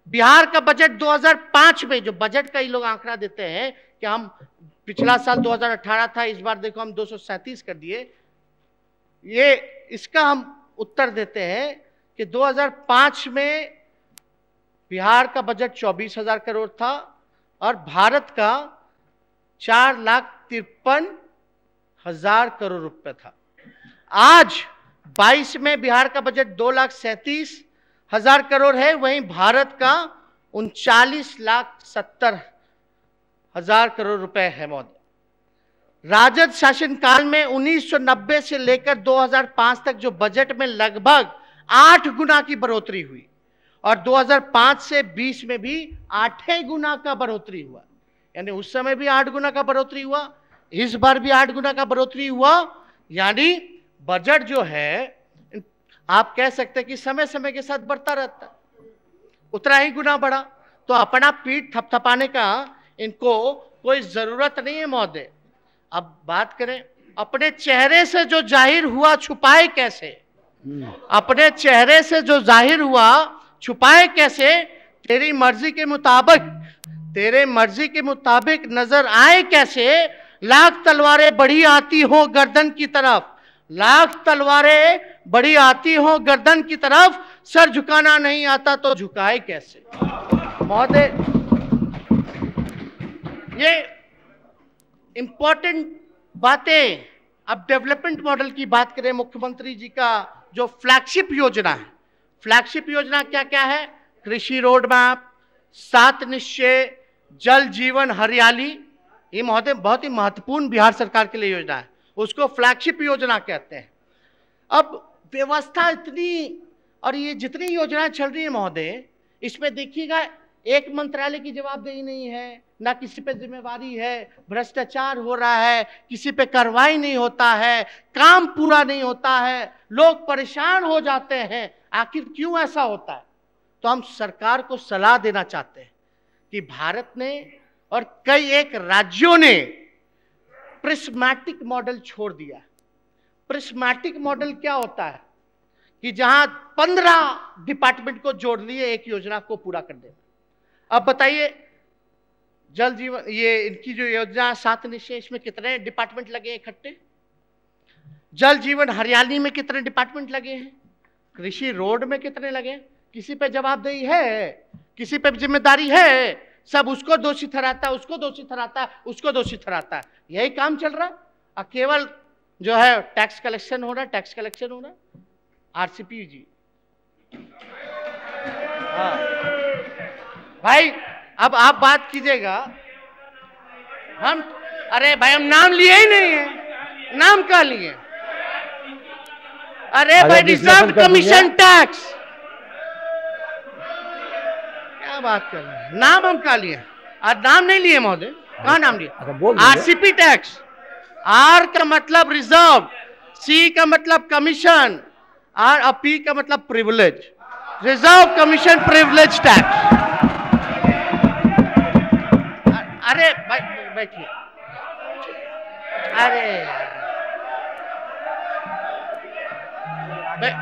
बिहार का बजट 2005 में, जो बजट का ही लोग आंकड़ा देते हैं कि हम पिछला साल 2018 था, इस बार देखो हम 237 कर दिए, ये इसका हम उत्तर देते हैं कि 2005 में बिहार का बजट 24,000 करोड़ था और भारत का 4,53,000 करोड़ रुपए था। आज 22 में बिहार का बजट 2,37,000 करोड़ है, वहीं भारत का 39,70,000 करोड़ रुपए है महोदय। राजद शासनकाल में 1990 से लेकर 2005 तक जो बजट में लगभग 8 गुना की बढ़ोतरी हुई और 2005 से 20 में भी 8 गुना का बढ़ोतरी हुआ। यानी उस समय भी 8 गुना का बढ़ोतरी हुआ, इस बार भी 8 गुना का बढ़ोतरी हुआ। यानी बजट जो है आप कह सकते हैं कि समय समय के साथ बढ़ता रहता है, उतना ही गुना बढ़ा। तो अपना पीठ थपथपाने का इनको कोई जरूरत नहीं है महोदय। अब बात करें अपने चेहरे से जो जाहिर हुआ छुपाए कैसे, अपने चेहरे से जो जाहिर हुआ छुपाए कैसे, तेरी मर्जी के मुताबिक नजर आए कैसे। लाख तलवारें बढ़ी आती हो गर्दन की तरफ, लाख तलवारें बढ़ी आती हो गर्दन की तरफ, सर झुकाना नहीं आता तो झुकाए कैसे। महोदय ये इंपॉर्टेंट बातें। अब डेवलपमेंट मॉडल की बात करें, मुख्यमंत्री जी का जो फ्लैगशिप योजना है, फ्लैगशिप योजना क्या क्या है? कृषि रोड मैप, 7 निश्चय, जल जीवन हरियाली, ये महोदय बहुत ही महत्वपूर्ण बिहार सरकार के लिए योजना है, उसको फ्लैगशिप योजना कहते हैं। अब व्यवस्था इतनी, और ये जितनी योजनाएं चल रही है महोदय, इसमें देखिएगा एक मंत्रालय की जवाबदेही नहीं है, ना किसी पे जिम्मेवारी है, भ्रष्टाचार हो रहा है, किसी पे कार्रवाई नहीं होता है, काम पूरा नहीं होता है, लोग परेशान हो जाते हैं। आखिर क्यों ऐसा होता है? तो हम सरकार को सलाह देना चाहते हैं कि भारत ने और कई एक राज्यों ने प्रिस्मैटिक मॉडल छोड़ दिया। प्रिस्मैटिक मॉडल क्या होता है कि जहां 15 डिपार्टमेंट को जोड़ लिए एक योजना को पूरा कर देना। अब बताइए, जल जीवन, ये इनकी जो योजना 7 निश्चय, इसमें कितने डिपार्टमेंट लगे इकट्ठे? जल जीवन हरियाली में कितने डिपार्टमेंट लगे हैं? कृषि रोड में कितने लगे? किसी पे जवाबदेही है? किसी पे जिम्मेदारी है? सब उसको दोषी ठहराता है, उसको दोषी ठहराता है, उसको दोषी ठहराता है। यही काम चल रहा है। केवल जो है टैक्स कलेक्शन हो रहा है, टैक्स कलेक्शन हो रहा है। आरसीपी जी, हाँ भाई, अब आप बात कीजिएगा। हम, अरे भाई, हम नाम लिए ही नहीं है। नाम क्या लिए? अरे भाई, रिजर्व कमीशन टैक्स, क्या बात कर रहे हैं? नाम हम क्या लिए? आज नाम नहीं लिए महोदय। कहाँ नाम लिए? RCP tax. आर का मतलब रिजर्व, सी का मतलब कमीशन, और पी का मतलब privilege. Reserve commission privilege tax. अरे भाई बैठिए।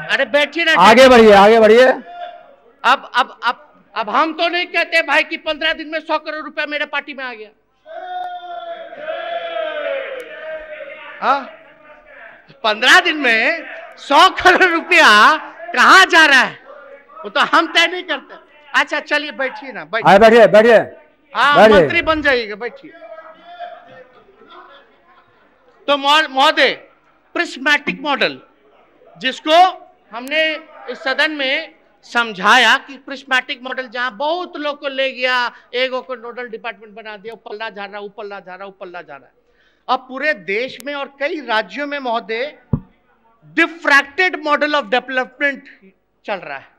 अरे बैठिए ना, आगे बढ़िए, आगे बढ़िए। अब हम तो नहीं कहते भाई कि 15 दिन में 100 करोड़ रुपया मेरे पार्टी में आ गया। हाँ, 15 दिन में 100 करोड़ रुपया कहाँ जा रहा है वो तो हम तय नहीं करते। अच्छा चलिए बैठिए ना, बैठिए बैठिए बैठिए। हाँ, मंत्री बन जाइएगा, बैठिए। तो महोदय, प्रिस्मैटिक मॉडल, जिसको हमने इस सदन में समझाया कि प्रिस्मैटिक मॉडल जहां बहुत लोग को ले गया, एक को नोडल डिपार्टमेंट बना दिया, पल्ला जा रहा, ऊपल्ला जा रहा, ऊपल्ला जा रहा है। अब पूरे देश में और कई राज्यों में महोदय डिफ्रैक्टेड मॉडल ऑफ डेवलपमेंट चल रहा है।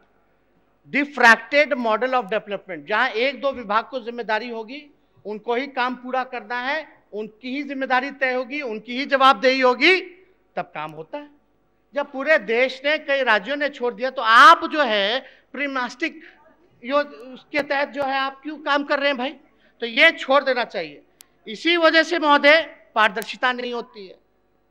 डिफ्रैक्टेड मॉडल ऑफ डेवलपमेंट, जहां 1-2 विभाग को जिम्मेदारी होगी, उनको ही काम पूरा करना है, उनकी ही जिम्मेदारी तय होगी, उनकी ही जवाबदेही होगी, तब काम होता है। जब पूरे देश ने, कई राज्यों ने छोड़ दिया, तो आप जो है प्रिस्मैटिक उसके तहत जो है आप क्यों काम कर रहे हैं भाई? तो ये छोड़ देना चाहिए। इसी वजह से महोदय पारदर्शिता नहीं होती है,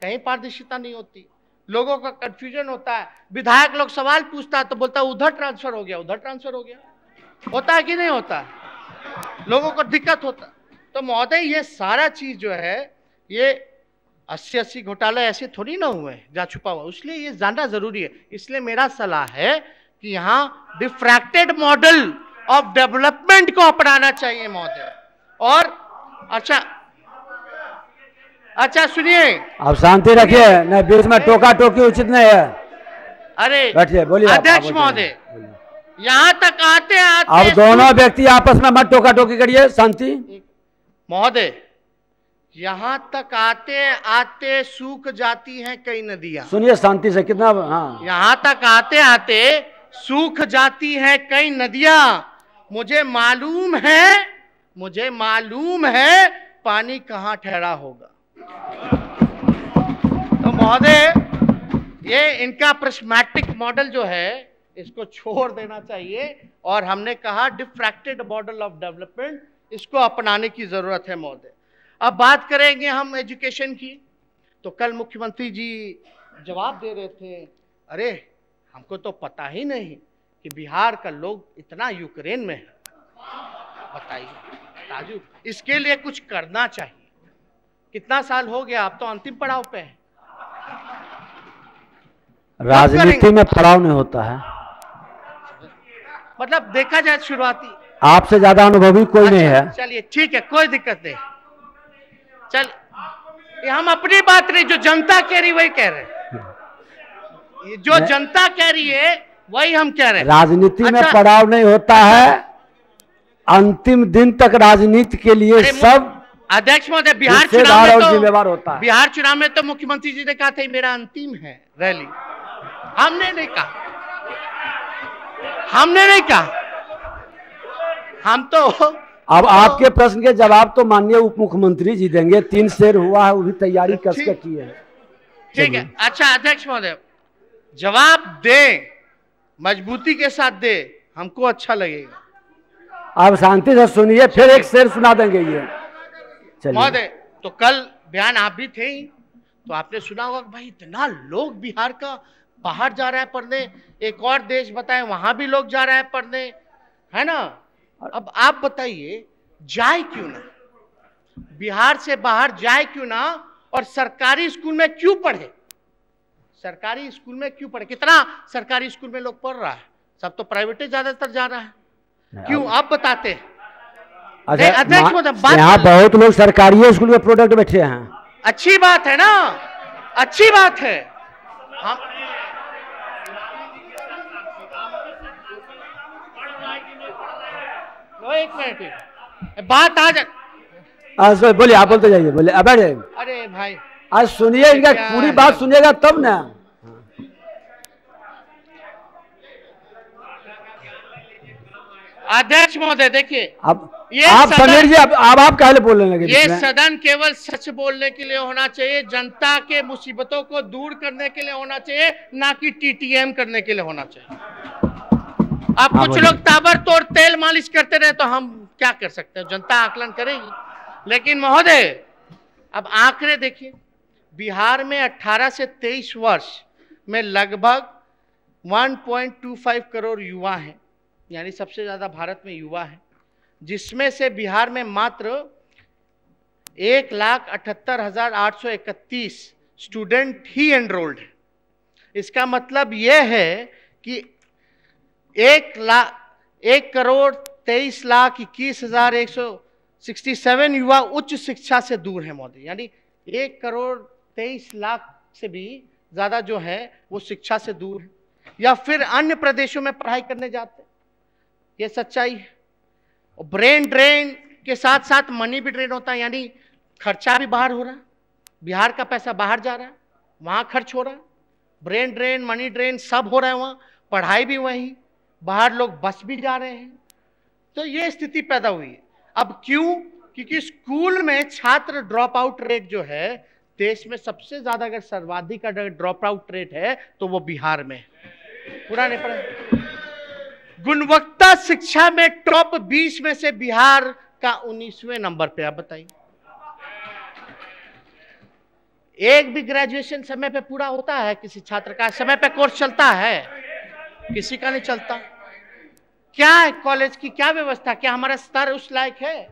कहीं पारदर्शिता नहीं होती, लोगों का कंफ्यूजन होता है। विधायक लोग सवाल पूछता है तो बोलता है उधर ट्रांसफर हो गया, उधर ट्रांसफर हो गया। होता है कि नहीं होता? लोगों को दिक्कत होता। तो महोदय ये सारा चीज जो है, ये 80 घोटाले ऐसे थोड़ी ना हुए जहाँ छुपा हुआ, इसलिए ये जानना जरूरी है। इसलिए मेरा सलाह है कि यहाँ डिफ्रैक्टेड मॉडल ऑफ डेवलपमेंट को अपनाना चाहिए महोदय। और अच्छा सुनिए, आप शांति रखिए, नहीं बीच में टोका टोकी उचित नहीं है। अरे बैठिए, बोलिए अध्यक्ष महोदय, यहाँ तक आते आते अब दोनों व्यक्ति आपस में मत टोका टोकी करिए, शांति। महोदय, यहाँ तक आते आते सूख जाती हैं कई नदियां। सुनिए शांति से, कितना, हाँ, यहाँ तक आते आते सूख जाती हैं कई नदियां। मुझे मालूम है पानी कहाँ ठहरा होगा। तो महोदय, ये इनका प्रिस्मैटिक मॉडल जो है, इसको छोड़ देना चाहिए। और हमने कहा डिफ्रैक्टेड मॉडल ऑफ डेवलपमेंट, इसको अपनाने की जरूरत है महोदय। अब बात करेंगे हम एजुकेशन की। तो कल मुख्यमंत्री जी जवाब दे रहे थे, अरे हमको तो पता ही नहीं कि बिहार का लोग इतना यूक्रेन में है। बताइए ताजुब, इसके लिए कुछ करना चाहिए। कितना साल हो गया, आप तो अंतिम पड़ाव पे हैं। राजनीति में पड़ाव नहीं होता है, मतलब देखा जाए शुरुआती। आपसे ज्यादा अनुभवी कोई नहीं है। चलिए ठीक है, कोई दिक्कत नहीं। चल, हम अपनी बात नहीं, जो जनता कह रही वही कह रहे हैं। जो जनता कह रही है वही हम कह रहे हैं। राजनीति में पड़ाव नहीं होता है, अंतिम दिन तक राजनीति के लिए सब अध्यक्ष महोदय, बिहार चुनाव में तो मुख्यमंत्री जी ने कहा था मेरा अंतिम है रैली। हमने नहीं कहा, हम तो अब आपके प्रश्न के जवाब तो माननीय उप मुख्यमंत्री जी देंगे। 3 शेर हुआ है, वो भी तैयारी कस के की है। ठीक है, अच्छा अध्यक्ष महोदय, जवाब दे, मजबूती के साथ दे, हमको अच्छा लगेगा। आप शांति से सुनिए, फिर एक शेर सुना देंगे ये। महोदय, तो कल बयान आप भी थे ही, तो आपने सुना होगा कि भाई इतना लोग बिहार का बाहर जा रहा है पढ़ने, एक और देश बताएं वहां भी लोग जा रहे हैं पढ़ने, है ना। अब आप बताइए, जाए क्यों ना, बिहार से बाहर जाए क्यों ना, और सरकारी स्कूल में क्यों पढ़े, सरकारी स्कूल में क्यों पढ़े। कितना सरकारी स्कूल में लोग पढ़ रहा है, सब तो प्राइवेट ज्यादातर जा रहा है, क्यों आप बताते हैं। अध्यक्ष महोदय, यहाँ बहुत लोग सरकारी स्कूल में प्रोडक्ट बैठे हैं। अच्छी बात है ना, अच्छी बात है। हम एक मिनट बात आ जा, बोलिए, आप बोलते जाइए, बोले। अब अरे भाई आज सुनिए, इनका पूरी बात सुनिएगा तब ना। अध्यक्ष महोदय देखिए, अब आप समीर जी, अब आप काहे बोलने लगे। ये सदन केवल सच बोलने के लिए होना चाहिए, जनता के मुसीबतों को दूर करने के लिए होना चाहिए, ना कि टीटीएम करने के लिए होना चाहिए। अब कुछ लोग ताबड़तोड़ तेल मालिश करते रहे तो हम क्या कर सकते हैं, जनता आकलन करेगी। लेकिन महोदय, अब आंकड़े देखिए, बिहार में 18 से 23 वर्ष में लगभग 1.25 करोड़ युवा हैं, यानी सबसे ज्यादा भारत में युवा है, जिसमें से बिहार में मात्र 1,78,831 स्टूडेंट ही एनरोल्ड है। इसका मतलब यह है कि 1,23,21,167 युवा उच्च शिक्षा से दूर है महोदय, यानी 1,23,00,000 से भी ज्यादा जो है वो शिक्षा से दूर है, या फिर अन्य प्रदेशों में पढ़ाई करने जाते हैं। ये सच्चाई है। ब्रेन ड्रेन के साथ साथ मनी भी ड्रेन होता है, यानी खर्चा भी बाहर हो रहा है, बिहार का पैसा बाहर जा रहा है, वहां खर्च हो रहा है। ब्रेन ड्रेन, मनी ड्रेन सब हो रहा है वहां, पढ़ाई भी वहीं, बाहर लोग बस भी जा रहे हैं। तो ये स्थिति पैदा हुई है। अब क्यों? क्योंकि स्कूल में छात्र ड्रॉप आउट रेट जो है देश में सबसे ज्यादा, अगर सर्वाधिक अगर ड्रॉप आउट रेट है तो वो बिहार में। पूरा नहीं पढ़ा। गुणवत्ता शिक्षा में टॉप 20 में से बिहार का 19वें नंबर पे। आप बताइए, एक भी ग्रेजुएशन समय पे पूरा होता है किसी छात्र का? समय पे कोर्स चलता है? किसी का नहीं चलता। क्या है कॉलेज की क्या व्यवस्था? क्या हमारा स्तर उस लायक है?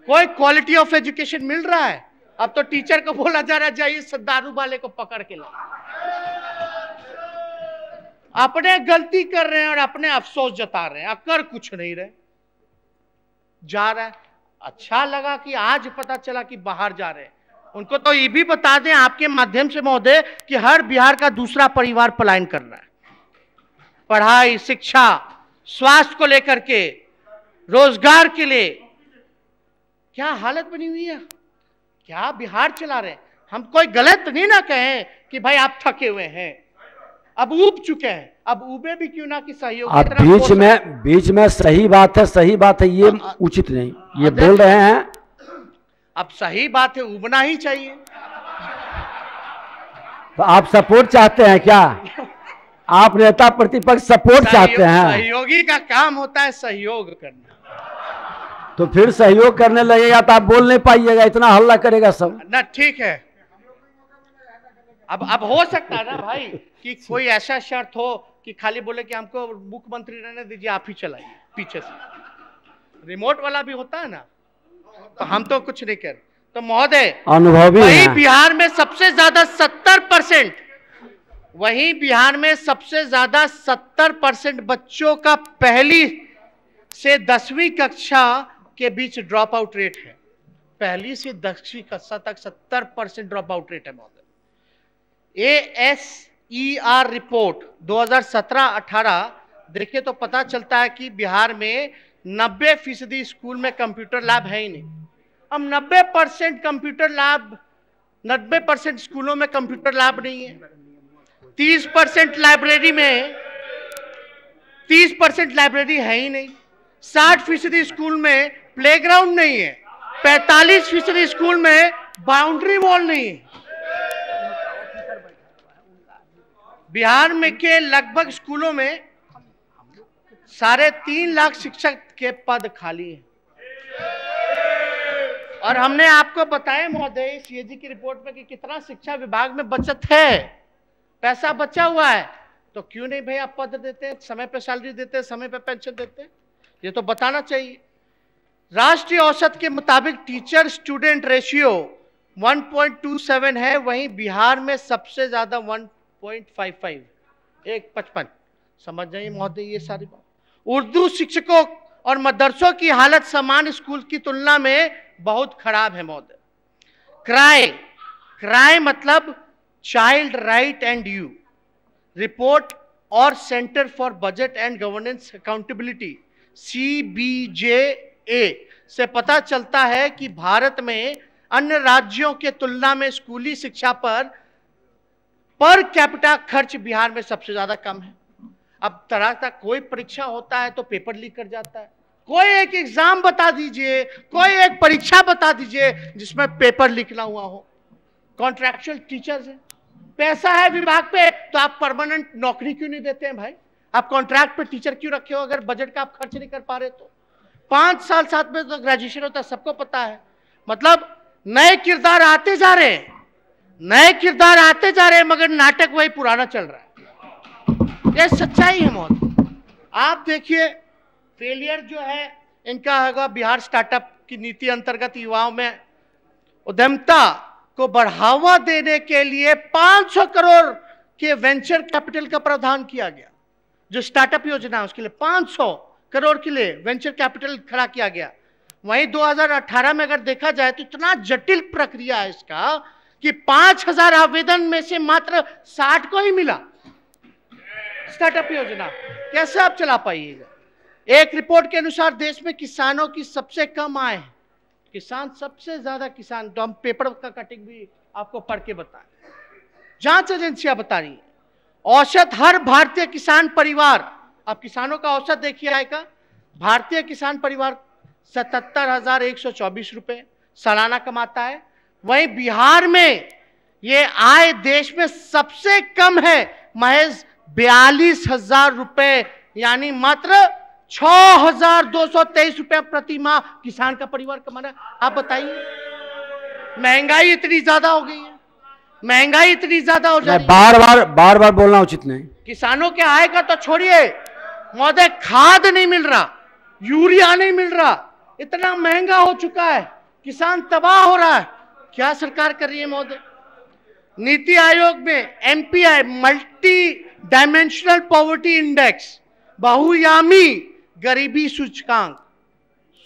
कोई क्वालिटी ऑफ एजुकेशन मिल रहा है? अब तो टीचर को बोला जा रहा है जाइए दारू वाले को पकड़ के लाओ। अपने गलती कर रहे हैं और अपने अफसोस जता रहे हैं, अकर कुछ नहीं रहे, जा रहा है। अच्छा लगा कि आज पता चला कि बाहर जा रहे हैं। उनको तो ये भी बता दें आपके माध्यम से महोदय कि हर बिहार का दूसरा परिवार पलायन कर रहा है, पढ़ाई, शिक्षा, स्वास्थ्य को लेकर के, रोजगार के लिए। क्या हालत बनी हुई है, क्या बिहार चला रहे हैं। हम कोई गलत नहीं ना कहें कि भाई आप थके हुए हैं, अब ऊब चुके हैं, अब ऊबे भी क्यों ना कि सहयोग। आप बीच में सही बात है, सही बात है, ये उचित नहीं, ये बोल रहे हैं। अब सही बात है, उबना ही चाहिए। तो आप सपोर्ट चाहते हैं क्या? आप नेता प्रतिपक्ष सपोर्ट चाहते हैं? सहयोगी का काम होता है सहयोग करना। तो फिर सहयोग करने लगेगा तो आप बोल नहीं पाइएगा, इतना हल्ला करेगा सब ना। ठीक है, अब हो सकता है ना भाई कि कोई ऐसा शर्त हो कि खाली बोले कि हमको मुख्यमंत्री रहने दीजिए, आप ही चलाइए, पीछे से रिमोट वाला भी होता है ना, तो हम तो कुछ नहीं कर। तो महोदय अनुभवी वही बिहार में सबसे ज्यादा 70%, वही बिहार में सबसे ज्यादा 70% बच्चों का पहली से 10वीं कक्षा के बीच ड्रॉप आउट रेट है। पहली से 10वीं कक्षा तक 70% ड्रॉप आउट रेट है महोदय। ASER रिपोर्ट 2017-18 देखिए तो पता चलता है कि बिहार में 90% स्कूल में कंप्यूटर लैब है ही नहीं। अब 90% कंप्यूटर लैब, 90% स्कूलों में कंप्यूटर लैब नहीं है, 30% लाइब्रेरी में 30% लाइब्रेरी है ही नहीं, 60% स्कूल में प्लेग्राउंड नहीं है, 45% स्कूल में बाउंड्री वॉल नहीं है। बिहार में के लगभग स्कूलों में 3.5 लाख शिक्षक के पद खाली हैं। और हमने आपको बताया महोदय सीएजी की रिपोर्ट में कि कितना शिक्षा विभाग में बचत है, पैसा बचा हुआ है, तो क्यों नहीं भाई आप पद देते हैं, समय पे सैलरी देते हैं, समय पे पेंशन देते हैं, ये तो बताना चाहिए। राष्ट्रीय औसत के मुताबिक टीचर स्टूडेंट रेशियो 1.27 है, वहीं बिहार में सबसे ज्यादा 1.55, 1.55। समझ जाइए महोदय ये सारी बात। उर्दू शिक्षकों और मदरसों की हालत सामान्य स्कूल की तुलना में बहुत खराब है महोदय। क्राई मतलब child right and you report और centre for budget and governance accountability CBJA से पता चलता है कि भारत में अन्य राज्यों के तुलना में स्कूली शिक्षा पर कैपिटा खर्च बिहार में सबसे ज्यादा कम है। अब तरह का कोई परीक्षा होता है तो पेपर लीक कर जाता है, कोई एक एग्जाम बता दीजिए, कोई एक परीक्षा बता दीजिए जिसमें पेपर लीक ना हुआ हो। कॉन्ट्रैक्चुअल टीचर्स हैं, पैसा है विभाग पे, तो आप परमानेंट नौकरी क्यों नहीं देते हैं भाई? आप कॉन्ट्रैक्ट पे टीचर क्यों रखे हो अगर बजट का आप खर्च नहीं कर पा रहे तो? 5 साल साथ में तो ग्रेजुएशन होता है, सबको पता है। मतलब नए किरदार आते जा रहे हैं, नए किरदार आते जा रहे हैं, मगर नाटक वही पुराना चल रहा है। ये सच्चाई है मौत। आप देखिए फेलियर जो है इनका होगा बिहार स्टार्टअप की नीति अंतर्गत युवाओं में उद्यमता को बढ़ावा देने के लिए 500 करोड़ के वेंचर कैपिटल का प्रावधान किया गया। जो स्टार्टअप योजना है उसके लिए 500 करोड़ के लिए वेंचर कैपिटल खड़ा किया गया। वहीं 2018 में अगर देखा जाए तो इतना जटिल प्रक्रिया है इसका कि 5000 आवेदन में से मात्र 60 को ही मिला। स्टार्टअप योजना कैसे आप चला पाइएगा? एक रिपोर्ट के अनुसार देश में किसानों की सबसे कम आय है, किसान सबसे ज्यादा किसान, तो हम पेपर का कटिंग भी आपको पढ़ के बताएं, जांच एजेंसियां बता रही है। औसत हर भारतीय किसान परिवार, अब किसानों का औसत देखिए आय का, भारतीय किसान परिवार 77,124 रुपए सालाना कमाता है। वहीं बिहार में ये आय देश में सबसे कम है, महज 42,000 रुपए, यानी मात्र 6,223 रुपए प्रति माह किसान का परिवार कमा रहा है। आप बताइए, महंगाई इतनी ज्यादा हो गई है, महंगाई इतनी ज्यादा हो जाती है। बार बार बोलना उचित नहीं। किसानों के आय का तो छोड़िए महोदय, खाद नहीं मिल रहा, यूरिया नहीं मिल रहा, इतना महंगा हो चुका है, किसान तबाह हो रहा है। क्या सरकार कर रही है महोदय? नीति आयोग में MPI multi dimensional poverty index, बहुयामी गरीबी सूचकांक,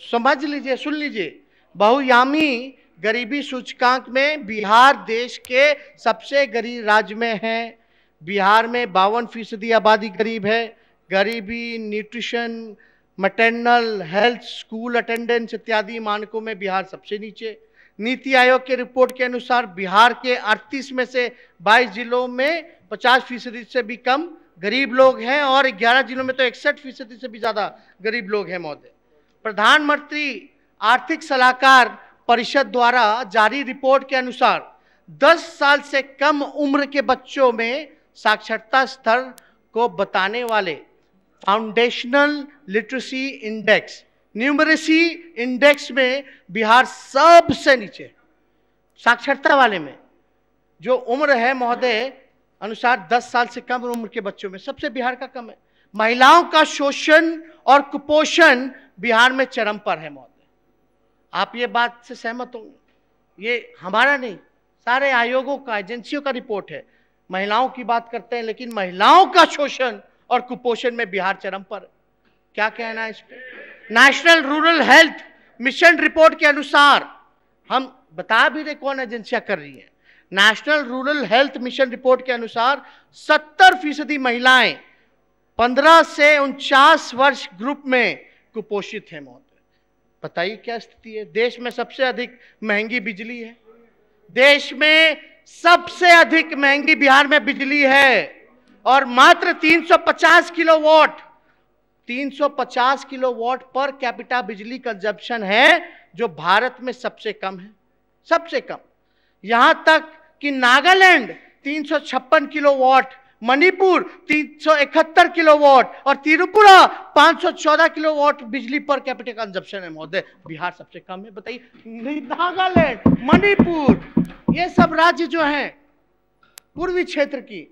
समझ लीजिए, सुन लीजिए, बहुयामी गरीबी सूचकांक में बिहार देश के सबसे गरीब राज्य में है। बिहार में 52% आबादी गरीब है। गरीबी, nutrition, maternal health, school attendance इत्यादि मानकों में बिहार सबसे नीचे। नीति आयोग के रिपोर्ट के अनुसार बिहार के 38 में से 22 जिलों में 50% से भी कम गरीब लोग हैं और 11 जिलों में तो 61% से भी ज्यादा गरीब लोग हैं महोदय। प्रधानमंत्री आर्थिक सलाहकार परिषद द्वारा जारी रिपोर्ट के अनुसार 10 साल से कम उम्र के बच्चों में साक्षरता स्तर को बताने वाले foundational literacy index, numeracy index में बिहार सबसे नीचे। साक्षरता वाले में जो उम्र है महोदय अनुसार 10 साल से कम उम्र के बच्चों में सबसे बिहार का कम है। महिलाओं का शोषण और कुपोषण बिहार में चरम पर है महोदय। आप ये बात से सहमत होंगे, ये हमारा नहीं, सारे आयोगों का, एजेंसियों का रिपोर्ट है। महिलाओं की बात करते हैं लेकिन महिलाओं का शोषण और कुपोषण में बिहार चरम पर है। क्या कहना है इस पे? National rural health mission report के अनुसार, हम बता भी रहे कौन एजेंसियां कर रही है, national rural health mission report के अनुसार 70% महिलाएं 15 से 49 वर्ष ग्रुप में कुपोषित है महोदय। बताइए क्या स्थिति है। देश में सबसे अधिक महंगी बिजली है, देश में सबसे अधिक महंगी बिहार में बिजली है, और मात्र 350 किलोवाट 350 किलोवाट पर कैपिटा बिजली कंजप्शन है, जो भारत में सबसे कम है, सबसे कम। यहां तक कि नागालैंड 356 किलोवाट, मणिपुर 371 किलोवाट और त्रिपुरा 514 किलोवाट बिजली पर कैपिटा कंजप्शन है। महोदय, बिहार सबसे कम है। बताइए, नागालैंड, मणिपुर, ये सब राज्य जो हैं पूर्वी क्षेत्र की,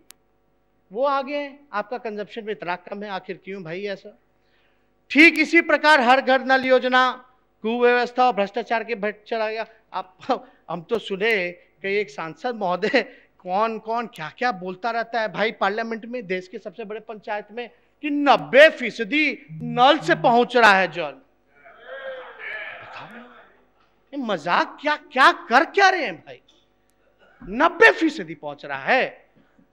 वो आगे हैं, आपका कंजप्शन में इतना कम है। आखिर क्यों भाई ऐसा? ठीक इसी प्रकार हर घर नल योजना, कुव्यवस्था और भ्रष्टाचार के भेंट चला गया। आप हम तो सुने कि एक सांसद महोदय कौन कौन क्या क्या बोलता रहता है भाई पार्लियामेंट में, देश के सबसे बड़े पंचायत में, कि 90% नल से पहुंच रहा है जल। ये मजाक क्या क्या कर क्या रहे हैं भाई? 90% पहुंच रहा है।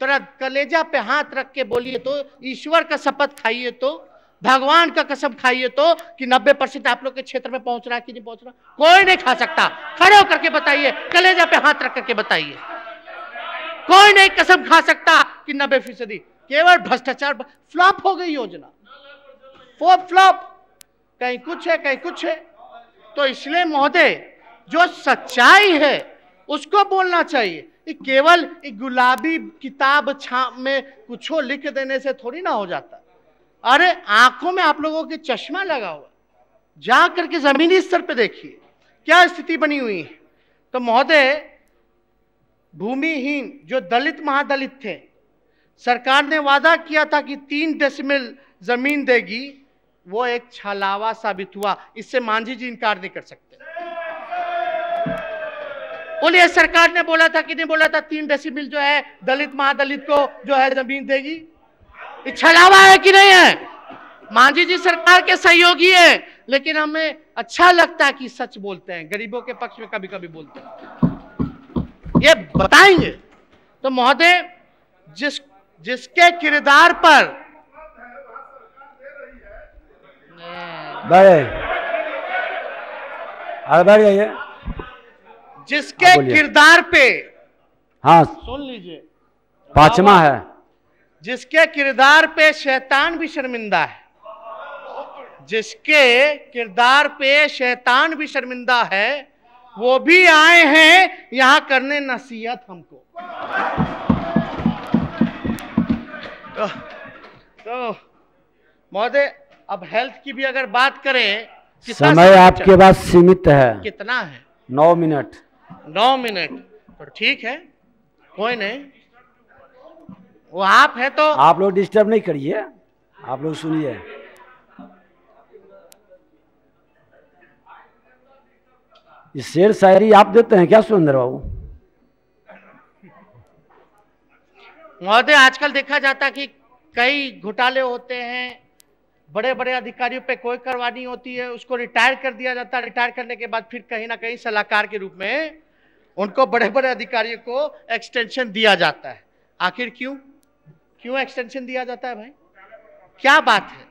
तो कलेजा पे हाथ रख के बोलिए तो, ईश्वर का शपथ खाइए तो, भगवान का कसम खाइए तो, कि 90% आप लोग के क्षेत्र में पहुंच रहा है कि नहीं पहुंच रहा? कोई नहीं खा सकता। खड़े होकर के बताइए, कलेजा पे हाथ रख करके बताइए। कोई नहीं कसम खा सकता कि 90%। केवल भ्रष्टाचार, फ्लॉप हो गई योजना, फ्लॉप, कहीं कुछ है कहीं कुछ है। तो इसलिए महोदय, जो सच्चाई है उसको बोलना चाहिए। केवल एक गुलाबी किताब छाप में कुछ लिख देने से थोड़ी ना हो जाता। अरे आंखों में आप लोगों के चश्मा लगा हुआ, जा करके जमीनी स्तर पे देखिए क्या स्थिति बनी हुई है। तो महोदय, भूमिहीन जो दलित महादलित थे, सरकार ने वादा किया था कि 3 डेसिमल जमीन देगी, वो एक छलावा साबित हुआ। इससे मांझी जी इनकार नहीं कर सकते। बोलिए, सरकार ने बोला था कि नहीं बोला था 3 डेसिमल जो है दलित महादलित को जो है जमीन देगी? ये छलावा है कि नहीं है? मांझी जी सरकार के सहयोगी है, लेकिन हमें अच्छा लगता है कि सच बोलते हैं, गरीबों के पक्ष में कभी कभी बोलते हैं, ये बताएंगे। तो महोदय, जिसके किरदार पर जिसके किरदार पे, हाँ सुन लीजिए, 5वां है, जिसके किरदार पे शैतान भी शर्मिंदा है, जिसके किरदार पे शैतान भी शर्मिंदा है, वो भी आए हैं यहां करने नसीहत हमको। तो महोदय, अब हेल्थ की भी अगर बात करें, समय आपके पास सीमित है। कितना है? 9 मिनट। 9 मिनट, तो ठीक है, कोई नहीं। वो आप है तो आप लोग डिस्टर्ब नहीं करिए, आप लोग सुनिए। ये शेर शायरी आप देते हैं क्या सुरेंद्र बाबू? महोदय, आजकल देखा जाता है कि कई घोटाले होते हैं, बड़े बड़े अधिकारियों पे कोई कार्रवाई होती है, उसको रिटायर कर दिया जाता है। रिटायर करने के बाद फिर कहीं ना कहीं सलाहकार के रूप में उनको बड़े बड़े अधिकारियों को एक्सटेंशन दिया जाता है। आखिर क्यों एक्सटेंशन दिया जाता है भाई? क्या बात है?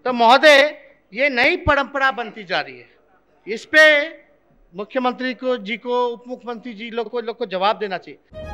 तो महोदय, ये नई परंपरा बनती जा रही है। इस पे मुख्यमंत्री को, उप मुख्यमंत्री जी लोग को जवाब देना चाहिए।